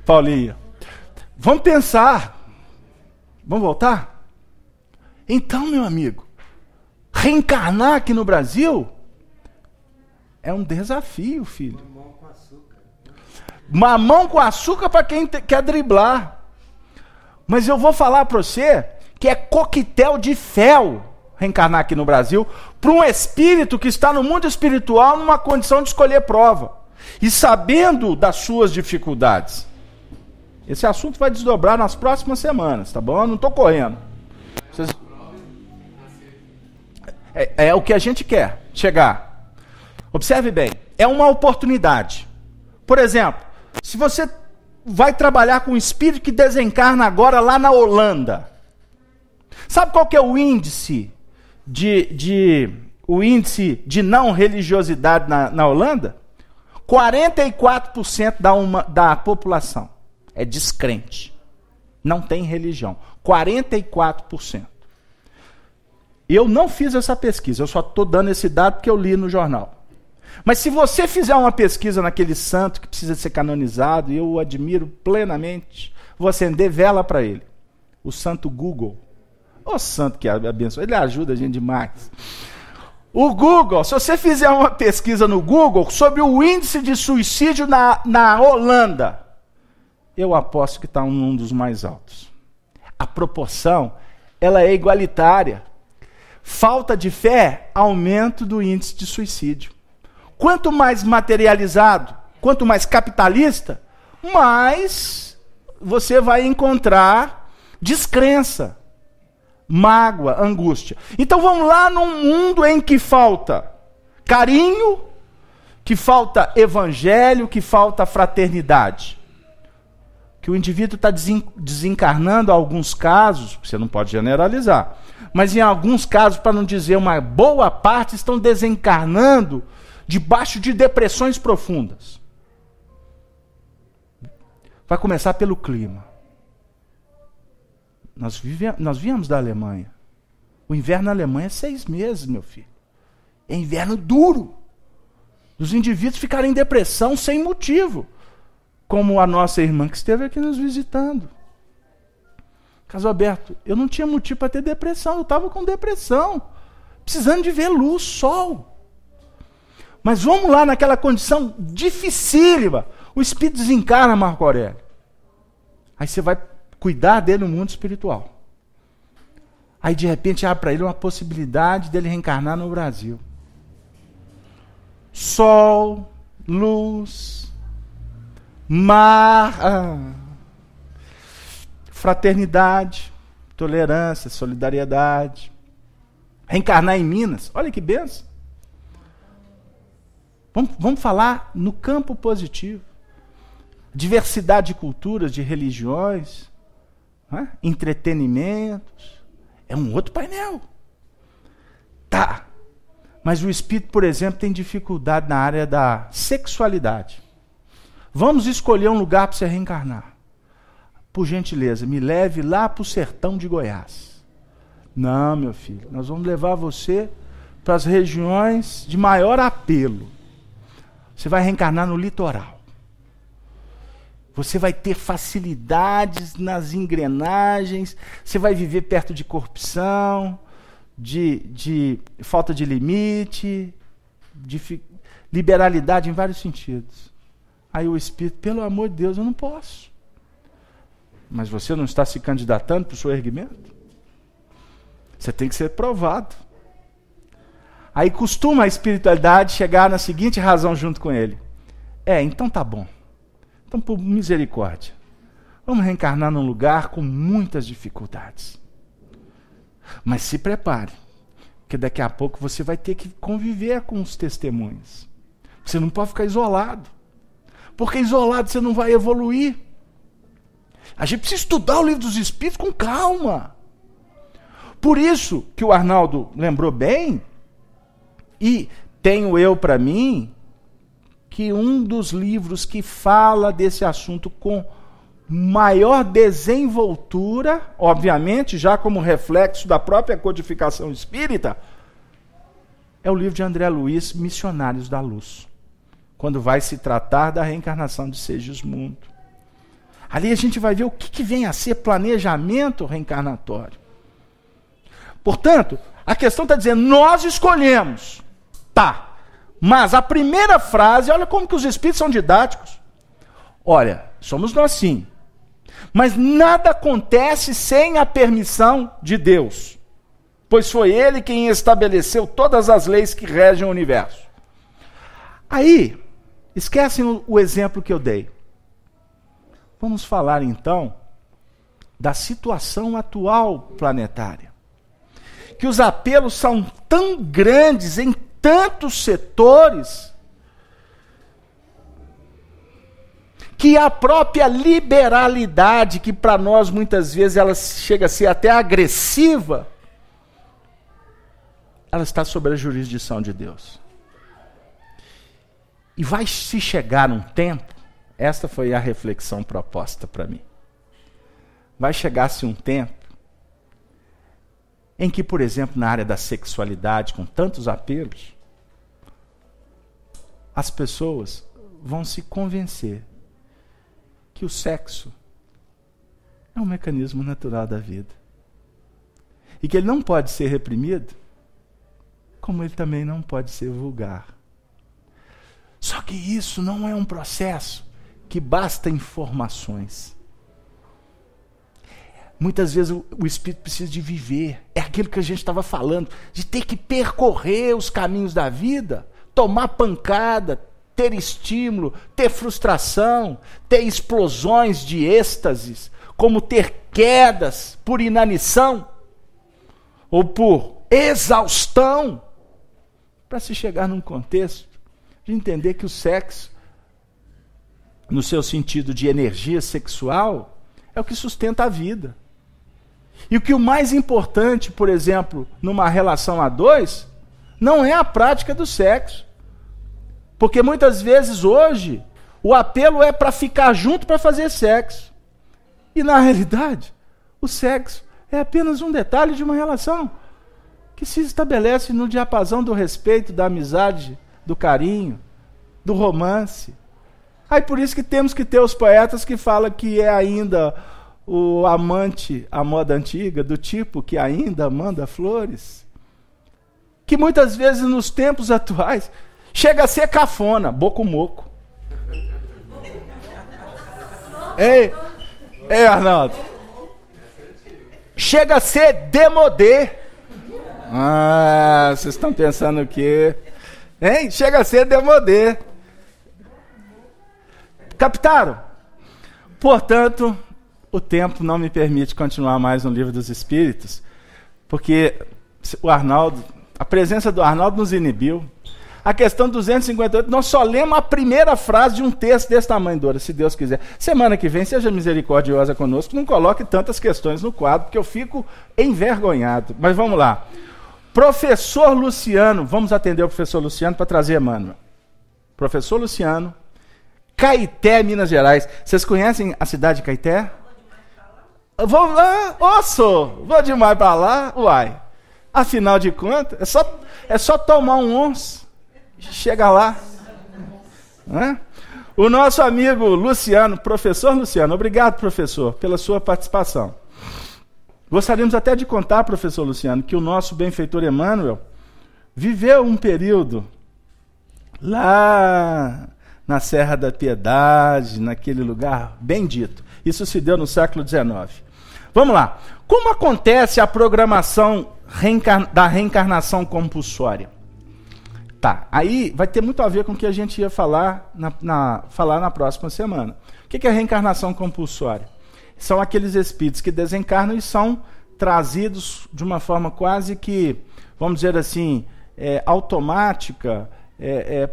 Paulinha? Vamos pensar. Vamos voltar? Então, meu amigo, reencarnar aqui no Brasil é um desafio, filho. Mamão com açúcar. Mamão com açúcar para quem quer driblar. Mas eu vou falar para você que é coquetel de fel reencarnar aqui no Brasil para um espírito que está no mundo espiritual numa condição de escolher prova. E sabendo das suas dificuldades. Esse assunto vai desdobrar nas próximas semanas, tá bom? Eu não estou correndo. Vocês... É o que a gente quer, chegar. Observe bem, é uma oportunidade. Por exemplo, se você vai trabalhar com um espírito que desencarna agora lá na Holanda. Sabe qual que é o índice o índice de não religiosidade na Holanda? 44% da população é descrente. Não tem religião. 44%. Eu não fiz essa pesquisa, eu só estou dando esse dado porque eu li no jornal. Mas se você fizer uma pesquisa naquele santo que precisa ser canonizado, e eu o admiro plenamente, vou acender vela para ele. o santo Google. O santo que abençoa, ele ajuda a gente demais. O Google, se você fizer uma pesquisa no Google sobre o índice de suicídio na Holanda, eu aposto que está um dos mais altos. A proporção, ela é igualitária. Falta de fé, aumento do índice de suicídio. Quanto mais materializado, quanto mais capitalista, mais você vai encontrar descrença, mágoa, angústia. Então vamos lá num mundo em que falta carinho, que falta evangelho, que falta fraternidade. Que o indivíduo está desencarnando, em alguns casos, você não pode generalizar, mas em alguns casos, para não dizer uma boa parte, estão desencarnando debaixo de depressões profundas. Vai começar pelo clima. Nós viemos da Alemanha. O inverno na Alemanha é 6 meses, meu filho. É inverno duro. Os indivíduos ficarem em depressão sem motivo. Como a nossa irmã que esteve aqui nos visitando. Caso aberto, eu não tinha motivo para ter depressão. Eu estava com depressão. Precisando de ver luz, sol. Mas vamos lá naquela condição dificílima. O espírito desencarna, Marco Aurélio. Aí você vai cuidar dele no mundo espiritual. Aí de repente abre para ele uma possibilidade dele reencarnar no Brasil. Sol, luz, mar, fraternidade, tolerância, solidariedade. Reencarnar em Minas, olha que benção. Vamos falar no campo positivo. Diversidade de culturas, de religiões, entretenimentos. É um outro painel. Tá. Mas o espírito, por exemplo, tem dificuldade na área da sexualidade. Vamos escolher um lugar para você reencarnar. Por gentileza, me leve lá para o sertão de Goiás. Não, meu filho, nós vamos levar você para as regiões de maior apelo. Você vai reencarnar no litoral. Você vai ter facilidades nas engrenagens, você vai viver perto de corrupção, de falta de limite, de liberalidade em vários sentidos. Aí o espírito, pelo amor de Deus, eu não posso. Mas você não está se candidatando para o seu erguimento? Você tem que ser provado. Aí costuma a espiritualidade chegar na seguinte razão junto com ele. Então tá bom. Então, por misericórdia, vamos reencarnar num lugar com muitas dificuldades. Mas se prepare, porque daqui a pouco você vai ter que conviver com os testemunhos. Você não pode ficar isolado. Porque isolado você não vai evoluir. A gente precisa estudar o Livro dos Espíritos com calma. Por isso que o Arnaldo lembrou bem, e tenho eu para mim, que um dos livros que fala desse assunto com maior desenvoltura, obviamente, já como reflexo da própria codificação espírita, é o livro de André Luiz, Missionários da Luz, quando vai se tratar da reencarnação de Segismundo. Ali a gente vai ver o que vem a ser planejamento reencarnatório. Portanto, a questão está dizendo, nós escolhemos. Tá. Mas a primeira frase, olha como que os espíritos são didáticos. Olha, somos nós sim. Mas nada acontece sem a permissão de Deus. Pois foi Ele quem estabeleceu todas as leis que regem o universo. Aí, esquecem o exemplo que eu dei. Vamos falar então da situação atual planetária. Que os apelos são tão grandes em tantos setores que a própria liberalidade, que para nós muitas vezes ela chega a ser até agressiva, ela está sob a jurisdição de Deus. E vai se chegar um tempo, esta foi a reflexão proposta para mim, vai chegar-se um tempo em que, por exemplo, na área da sexualidade, com tantos apelos, as pessoas vão se convencer que o sexo É um mecanismo natural da vida. E que ele não pode ser reprimido, como ele também não pode ser vulgar. Só que isso não é um processo que basta informações. Muitas vezes o espírito precisa de viver. É aquilo que a gente estava falando, de ter que percorrer os caminhos da vida, tomar pancada, ter estímulo, ter frustração, ter explosões de êxtases, como ter quedas por inanição ou por exaustão, para se chegar num contexto de entender que o sexo, no seu sentido de energia sexual, é o que sustenta a vida. E o que o mais importante, por exemplo, numa relação a dois, não é a prática do sexo. Porque muitas vezes hoje, o apelo é para ficar junto para fazer sexo. E na realidade, o sexo é apenas um detalhe de uma relação que se estabelece no diapasão do respeito, da amizade, do carinho, do romance. Aí por isso que temos que ter os poetas que falam que é ainda o amante à moda antiga, do tipo que ainda manda flores. Que muitas vezes nos tempos atuais chega a ser cafona, boco-moco. Ei, Arnaldo. Chega a ser demodê. Ah, vocês estão pensando o quê? Hein? Chega a ser demodê. Captaram? Portanto, o tempo não me permite continuar mais no Livro dos Espíritos, porque o Arnaldo, a presença do Arnaldo nos inibiu. A questão 258, nós só lemos a primeira frase de um texto desse tamanho, Dora, se Deus quiser. Semana que vem, seja misericordiosa conosco, não coloque tantas questões no quadro, porque eu fico envergonhado. Mas vamos lá. Professor Luciano, vamos atender o professor Luciano para trazer Emmanuel. Professor Luciano, Caeté, Minas Gerais. Vocês conhecem a cidade de Caeté? Vou lá, vou demais para lá, uai. Afinal de contas, é só tomar um onço, chega lá. Né? O nosso amigo Luciano, professor Luciano, obrigado, professor, pela sua participação. Gostaríamos até de contar, professor Luciano, que o nosso benfeitor Emmanuel viveu um período lá na Serra da Piedade, naquele lugar bendito. Isso se deu no século XIX. Vamos lá. Como acontece a programação da reencarnação compulsória? Tá, aí vai ter muito a ver com o que a gente ia falar na próxima semana. O que é reencarnação compulsória? São aqueles espíritos que desencarnam e são trazidos de uma forma quase que, vamos dizer assim, automática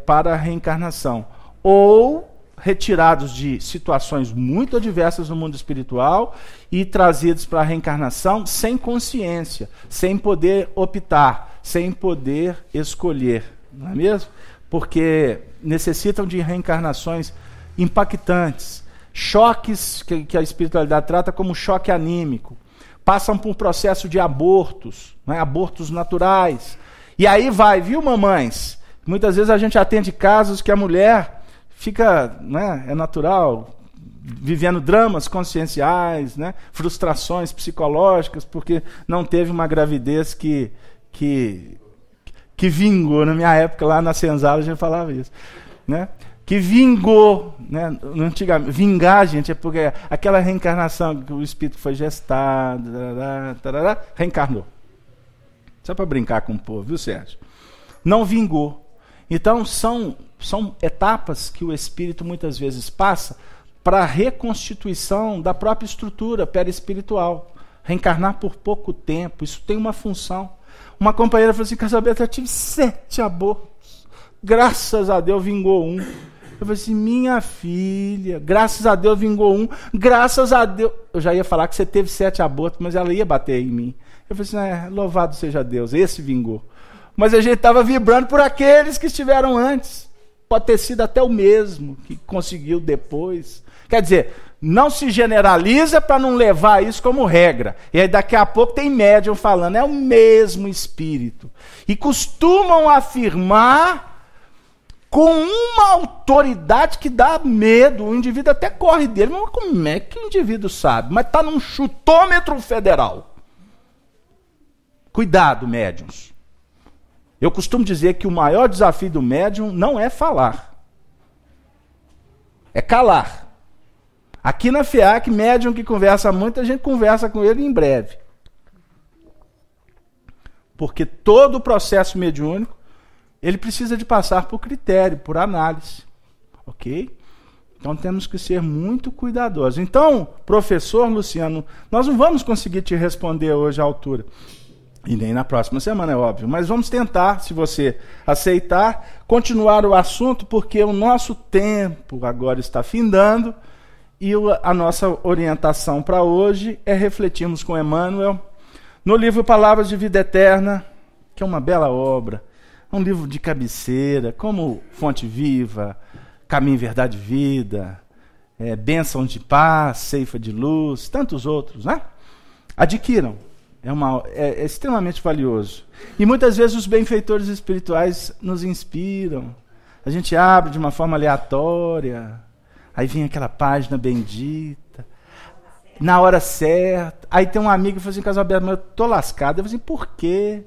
para a reencarnação. Ou retirados de situações muito adversas no mundo espiritual e trazidos para a reencarnação sem consciência, sem poder optar, sem poder escolher, não é mesmo? Porque necessitam de reencarnações impactantes, choques que a espiritualidade trata como choque anímico, passam por um processo de abortos, né? Abortos naturais. E aí vai, viu, mamães? Muitas vezes a gente atende casos que a mulher fica, né, é natural, vivendo dramas conscienciais, né, frustrações psicológicas, porque não teve uma gravidez que vingou. Na minha época, lá na Senzala, a gente falava isso. Né? Que vingou. Né? Antigamente, vingar, gente, é porque aquela reencarnação que o espírito foi gestado, reencarnou. Só para brincar com o povo, viu, Sérgio? Não vingou. Então, são etapas que o espírito muitas vezes passa para a reconstituição da própria estrutura perispiritual. Reencarnar por pouco tempo, isso tem uma função. Uma companheira falou assim: Casalberto, eu tive 7 abortos. Graças a Deus vingou um. Eu falei assim: minha filha, graças a Deus vingou um. Graças a Deus. Eu já ia falar que você teve 7 abortos, mas ela ia bater em mim. Eu falei assim: louvado seja Deus, esse vingou. Mas a gente estava vibrando por aqueles que estiveram antes. Pode ter sido até o mesmo que conseguiu depois. Quer dizer, não se generaliza para não levar isso como regra. E aí daqui a pouco tem médium falando, é o mesmo espírito. E costumam afirmar com uma autoridade que dá medo. O indivíduo até corre dele. Mas como é que o indivíduo sabe? Mas está num chutômetro federal. Cuidado, médiuns. Eu costumo dizer que o maior desafio do médium não é falar. É calar. Aqui na FEAC, médium que conversa muito, a gente conversa com ele em breve. Porque todo o processo mediúnico, ele precisa de passar por critério, por análise. Ok? Então temos que ser muito cuidadosos. Então, professor Luciano, nós não vamos conseguir te responder hoje à altura. E nem na próxima semana, é óbvio. Mas vamos tentar, se você aceitar, continuar o assunto, porque o nosso tempo agora está findando. E a nossa orientação para hoje é refletirmos com Emmanuel no livro Palavras de Vida Eterna, que é uma bela obra. Um livro de cabeceira, como Fonte Viva, Caminho, Verdade e Vida, Bênção de Paz, Ceifa de Luz, tantos outros, né? Adquiram, é extremamente valioso. E muitas vezes os benfeitores espirituais nos inspiram. A gente abre de uma forma aleatória, aí vem aquela página bendita, na hora certa. Aí tem um amigo que fala assim, Casalberto, mas eu estou lascado. Eu falo assim, por quê?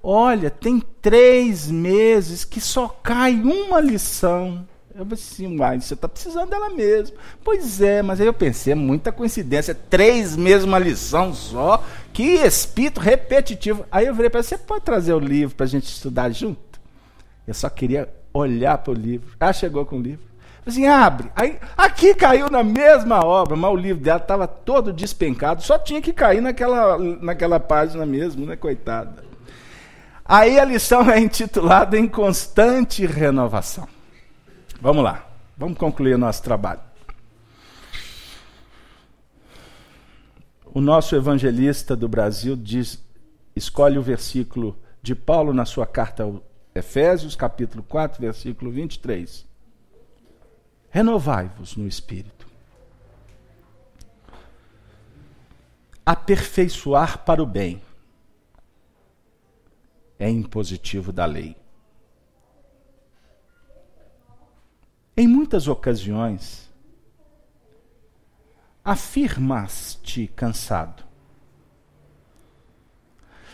Olha, tem 3 meses que só cai uma lição. Eu falei assim, uai, você está precisando dela mesmo. Pois é, mas aí eu pensei, é muita coincidência. 3 meses uma lição só. Que espírito repetitivo. Aí eu virei para você pode trazer o livro para a gente estudar junto? Eu só queria olhar para o livro. Ela chegou com o livro. Eu falei assim, abre. Aí, aqui caiu na mesma obra, mas o livro dela estava todo despencado. Só tinha que cair naquela página mesmo, né, coitada. Aí a lição é intitulada Em Constante Renovação. Vamos lá, vamos concluir o nosso trabalho. O nosso evangelista do Brasil escolhe o versículo de Paulo na sua carta aos Efésios, capítulo 4, versículo 23. Renovai-vos no Espírito. Aperfeiçoar para o bem é impositivo da lei. Em muitas ocasiões, afirmas-te cansado,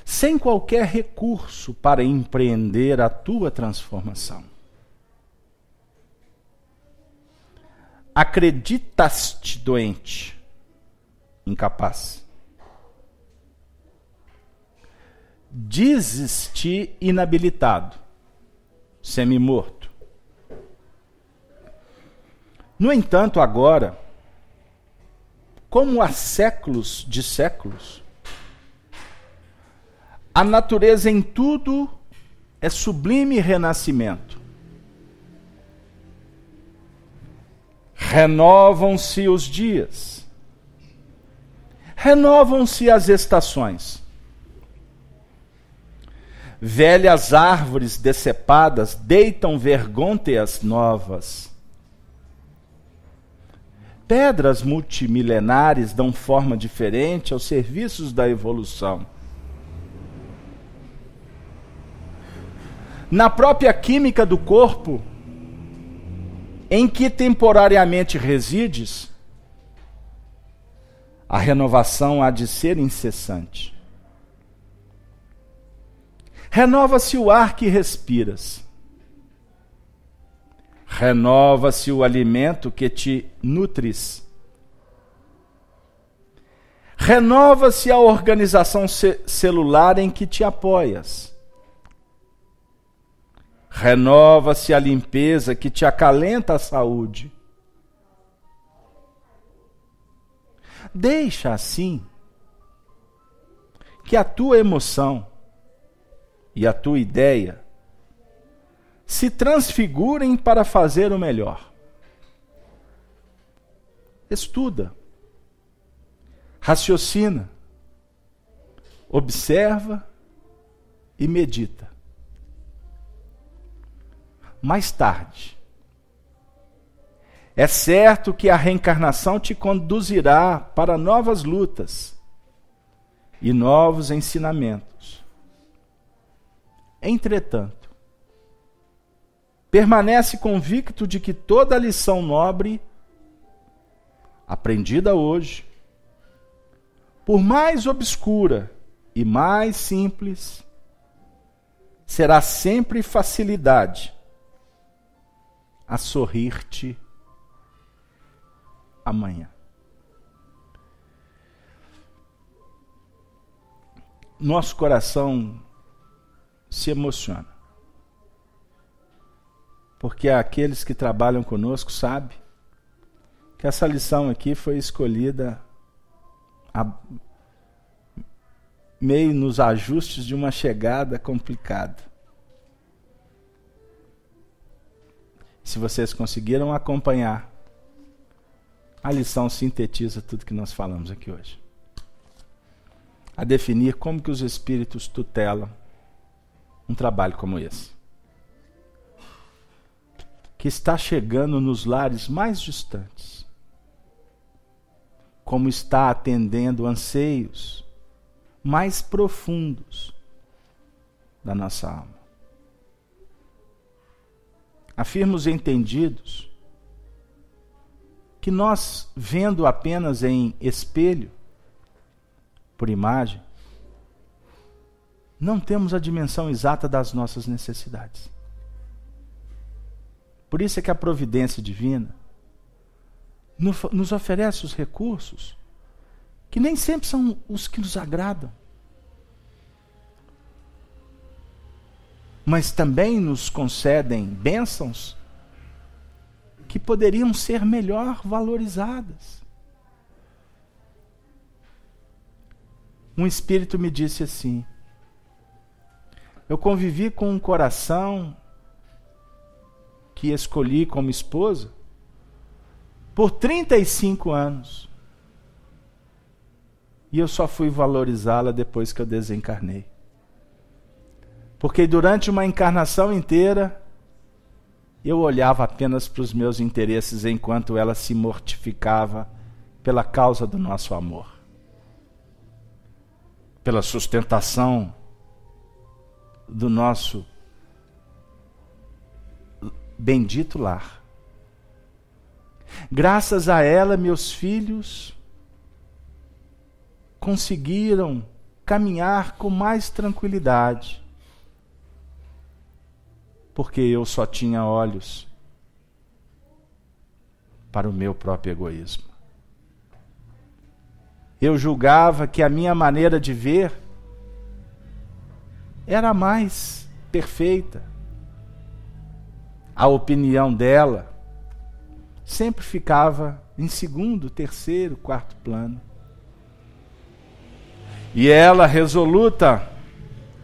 sem qualquer recurso para empreender a tua transformação. Acreditas-te doente, incapaz. Dizes-te inabilitado, semi-morto. No entanto, agora, como há séculos de séculos, a natureza em tudo é sublime renascimento. Renovam-se os dias, renovam-se as estações. Velhas árvores decepadas deitam vergônteas novas. Pedras multimilenares dão forma diferente aos serviços da evolução. Na própria química do corpo, em que temporariamente resides, a renovação há de ser incessante. Renova-se o ar que respiras. Renova-se o alimento que te nutres. Renova-se a organização celular em que te apoias. Renova-se a limpeza que te acalenta a saúde. Deixa assim que a tua emoção e a tua ideia se transfigurem para fazer o melhor. Estuda, raciocina, observa e medita. Mais tarde, é certo que a reencarnação te conduzirá para novas lutas e novos ensinamentos. Entretanto, permanece convicto de que toda lição nobre, aprendida hoje, por mais obscura e mais simples, será sempre facilidade a sorrir-te amanhã. Nosso coração se emociona, porque aqueles que trabalham conosco sabem que essa lição aqui foi escolhida meio nos ajustes de uma chegada complicada. Se vocês conseguiram acompanhar, a lição sintetiza tudo que nós falamos aqui hoje. A definir como que os espíritos tutelam um trabalho como esse, que está chegando nos lares mais distantes, como está atendendo anseios mais profundos da nossa alma. Afirma os entendidos que nós, vendo apenas em espelho, por imagem, não temos a dimensão exata das nossas necessidades. Por isso é que a providência divina nos oferece os recursos que nem sempre são os que nos agradam, mas também nos concedem bênçãos que poderiam ser melhor valorizadas. Um espírito me disse assim: eu convivi com um coração que escolhi como esposa por 35 anos. E eu só fui valorizá-la depois que eu desencarnei. Porque durante uma encarnação inteira, eu olhava apenas para os meus interesses enquanto ela se mortificava pela causa do nosso amor, pela sustentação do nosso bendito lar. Graças a ela, meus filhos conseguiram caminhar com mais tranquilidade, porque eu só tinha olhos para o meu próprio egoísmo. Eu julgava que a minha maneira de ver era a mais perfeita. A opinião dela sempre ficava em segundo, terceiro, quarto plano. E ela, resoluta,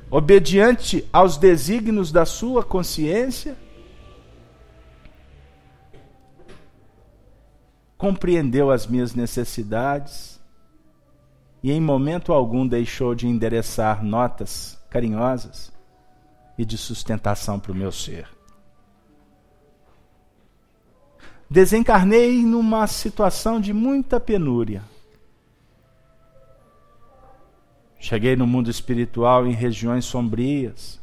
obediente aos desígnios da sua consciência, compreendeu as minhas necessidades e em momento algum deixou de endereçar notas carinhosas e de sustentação para o meu ser. Desencarnei numa situação de muita penúria. Cheguei no mundo espiritual em regiões sombrias,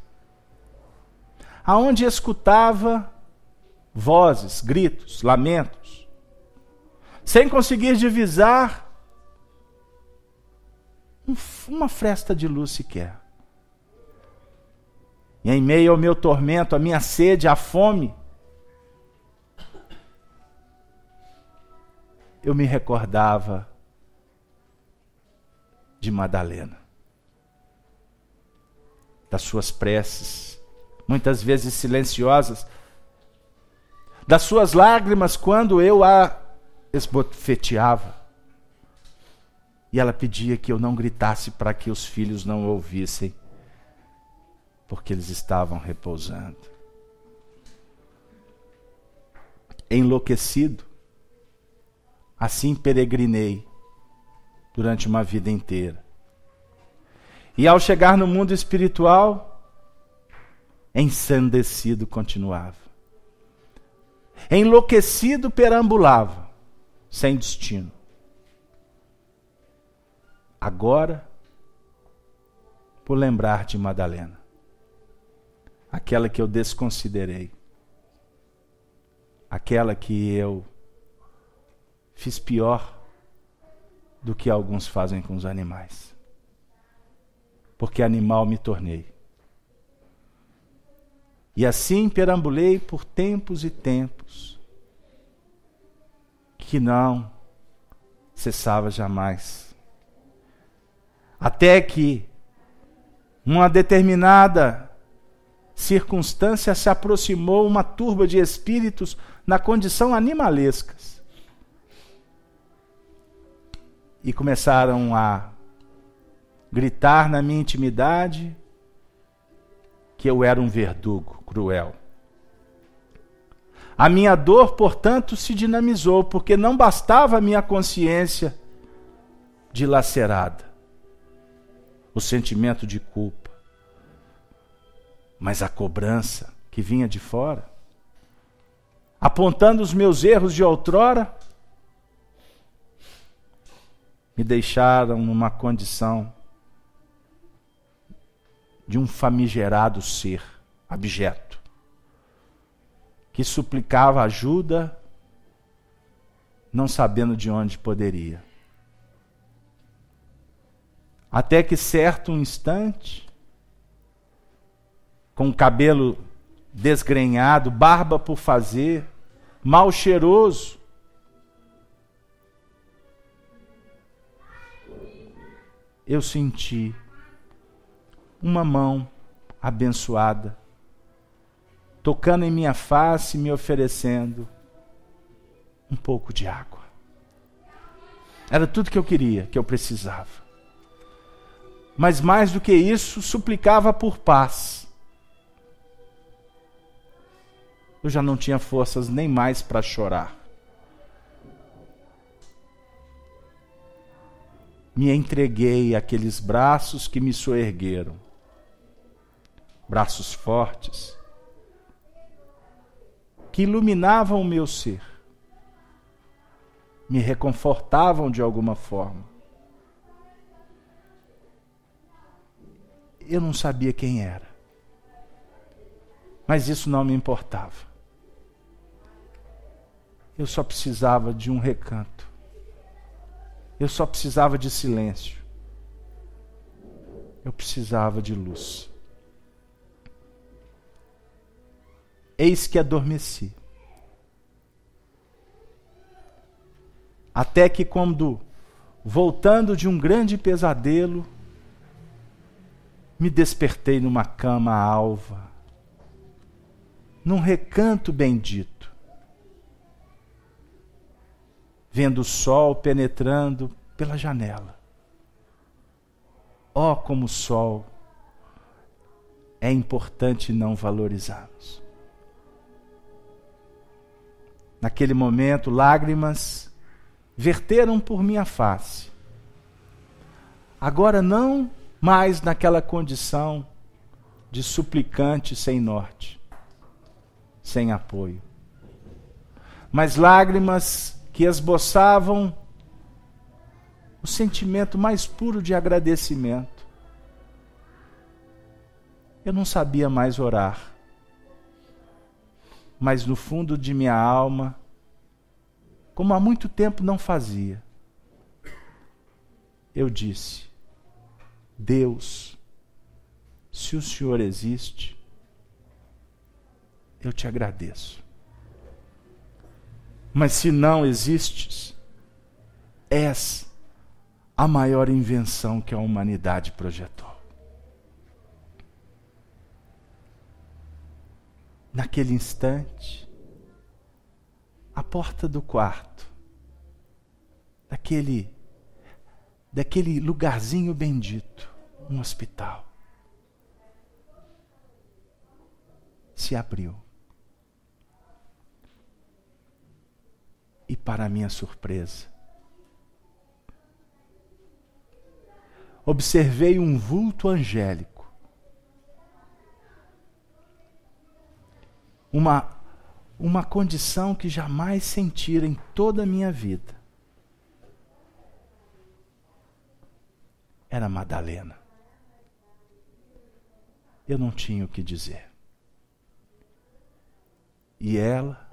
aonde escutava vozes, gritos, lamentos, sem conseguir divisar uma fresta de luz sequer. E em meio ao meu tormento, a minha sede, a fome, eu me recordava de Madalena, das suas preces, muitas vezes silenciosas, das suas lágrimas quando eu a esbofeteava. E ela pedia que eu não gritasse para que os filhos não ouvissem, porque eles estavam repousando. Enlouquecido, assim peregrinei durante uma vida inteira. E ao chegar no mundo espiritual, ensandecido continuava. Enlouquecido perambulava, sem destino. Agora, por lembrar de Madalena, aquela que eu desconsiderei, aquela que eu fiz pior do que alguns fazem com os animais. Porque animal me tornei. E assim perambulei por tempos e tempos, que não cessava jamais. Até que uma determinada circunstância se aproximou uma turba de espíritos na condição animalescas. E começaram a gritar na minha intimidade que eu era um verdugo cruel. A minha dor, portanto, se dinamizou, porque não bastava a minha consciência dilacerada, o sentimento de culpa, mas a cobrança que vinha de fora, apontando os meus erros de outrora, me deixaram numa condição de um famigerado ser abjeto, que suplicava ajuda, não sabendo de onde poderia. Até que certo instante, com o cabelo desgrenhado, barba por fazer, mal cheiroso, eu senti uma mão abençoada tocando em minha face, me oferecendo um pouco de água. Era tudo que eu queria, que eu precisava. Mas mais do que isso, suplicava por paz. Eu já não tinha forças nem mais para chorar. Me entreguei àqueles braços que me soergueram. Braços fortes, que iluminavam o meu ser, me reconfortavam de alguma forma. Eu não sabia quem era, mas isso não me importava. Eu só precisava de um recanto. Eu só precisava de silêncio. Eu precisava de luz. Eis que adormeci. Até que quando, voltando de um grande pesadelo, me despertei numa cama alva, num recanto bendito, vendo o sol penetrando pela janela. Oh, como o sol é importante não valorizarmos. Naquele momento, lágrimas verteram por minha face. Agora não mais naquela condição de suplicante sem norte, sem apoio, mas lágrimas que esboçavam o sentimento mais puro de agradecimento. Eu não sabia mais orar, mas no fundo de minha alma, como há muito tempo não fazia, eu disse: Deus, se o Senhor existe, eu te agradeço. Mas se não existes, és a maior invenção que a humanidade projetou. Naquele instante, a porta do quarto, daquele lugarzinho bendito, um hospital, se abriu. E para minha surpresa, observei um vulto angélico. Uma condição que jamais sentira em toda a minha vida. Era Madalena. Eu não tinha o que dizer. E ela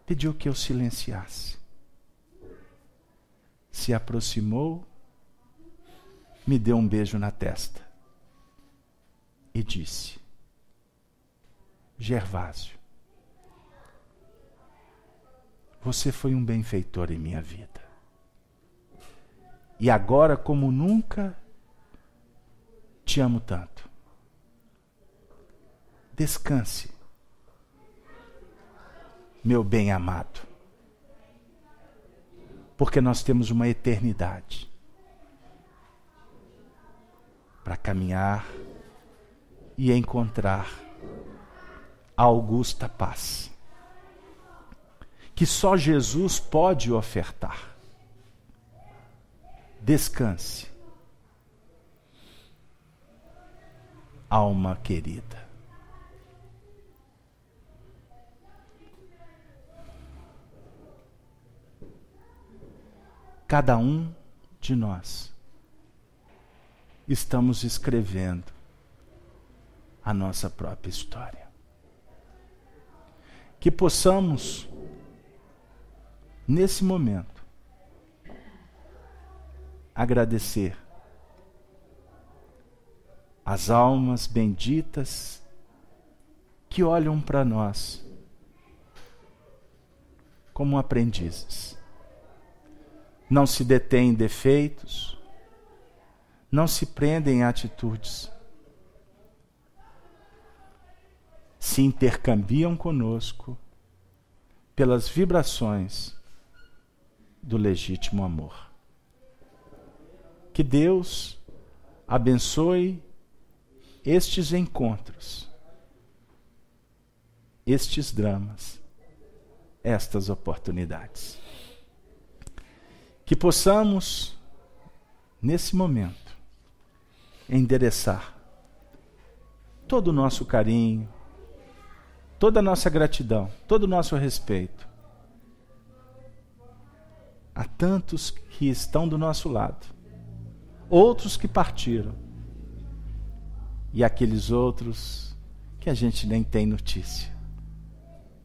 pediu que eu silenciasse. Se aproximou, me deu um beijo na testa e disse: Gervásio, você foi um benfeitor em minha vida. E agora, como nunca, te amo tanto. Descanse, meu bem amado, porque nós temos uma eternidade para caminhar e encontrar a augusta paz que só Jesus pode ofertar. Descanse, alma querida. Cada um de nós estamos escrevendo a nossa própria história. Que possamos, nesse momento, agradecer as almas benditas que olham para nós como aprendizes. Não se detêm em defeitos, não se prendem em atitudes, se intercambiam conosco pelas vibrações do legítimo amor. Que Deus abençoe estes encontros, estes dramas, estas oportunidades. Que possamos, nesse momento, endereçar todo o nosso carinho, toda a nossa gratidão, todo o nosso respeito a tantos que estão do nosso lado, outros que partiram e aqueles outros que a gente nem tem notícia,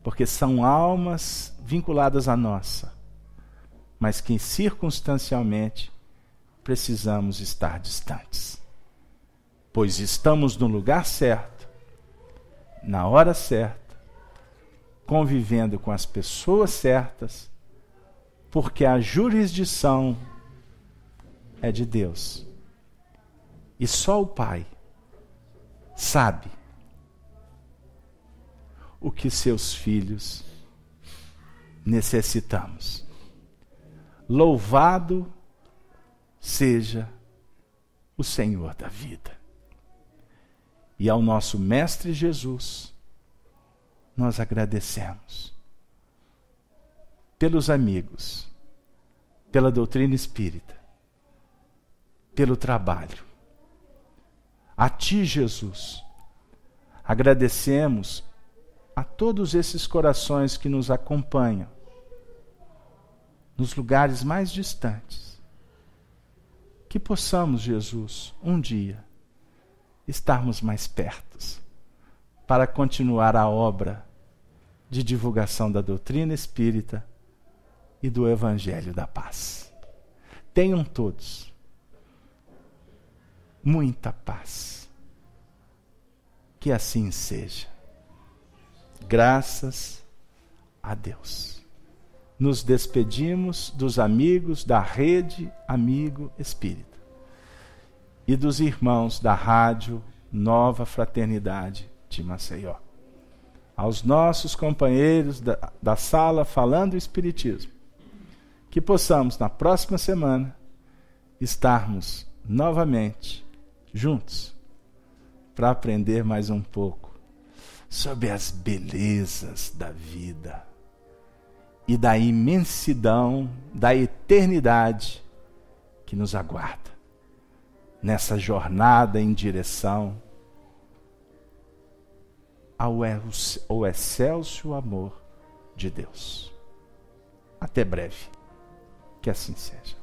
porque são almas vinculadas à nossa, mas que circunstancialmente precisamos estar distantes, pois estamos no lugar certo, na hora certa, convivendo com as pessoas certas, porque a jurisdição é de Deus. E só o Pai sabe o que seus filhos necessitamos. Louvado seja o Senhor da vida. E ao nosso Mestre Jesus, nós agradecemos pelos amigos, pela doutrina espírita, pelo trabalho. A Ti, Jesus, agradecemos a todos esses corações que nos acompanham nos lugares mais distantes. Que possamos, Jesus, um dia estarmos mais pertos para continuar a obra de divulgação da doutrina espírita e do Evangelho da Paz. Tenham todos muita paz. Que assim seja. Graças a Deus. Nos despedimos dos amigos da Rede Amigo Espírita e dos irmãos da Rádio Nova Fraternidade de Maceió. Aos nossos companheiros da sala Falando o Espiritismo, que possamos na próxima semana estarmos novamente juntos para aprender mais um pouco sobre as belezas da vida e da imensidão da eternidade que nos aguarda nessa jornada em direção ao excelso amor de Deus. Até breve. Que assim seja.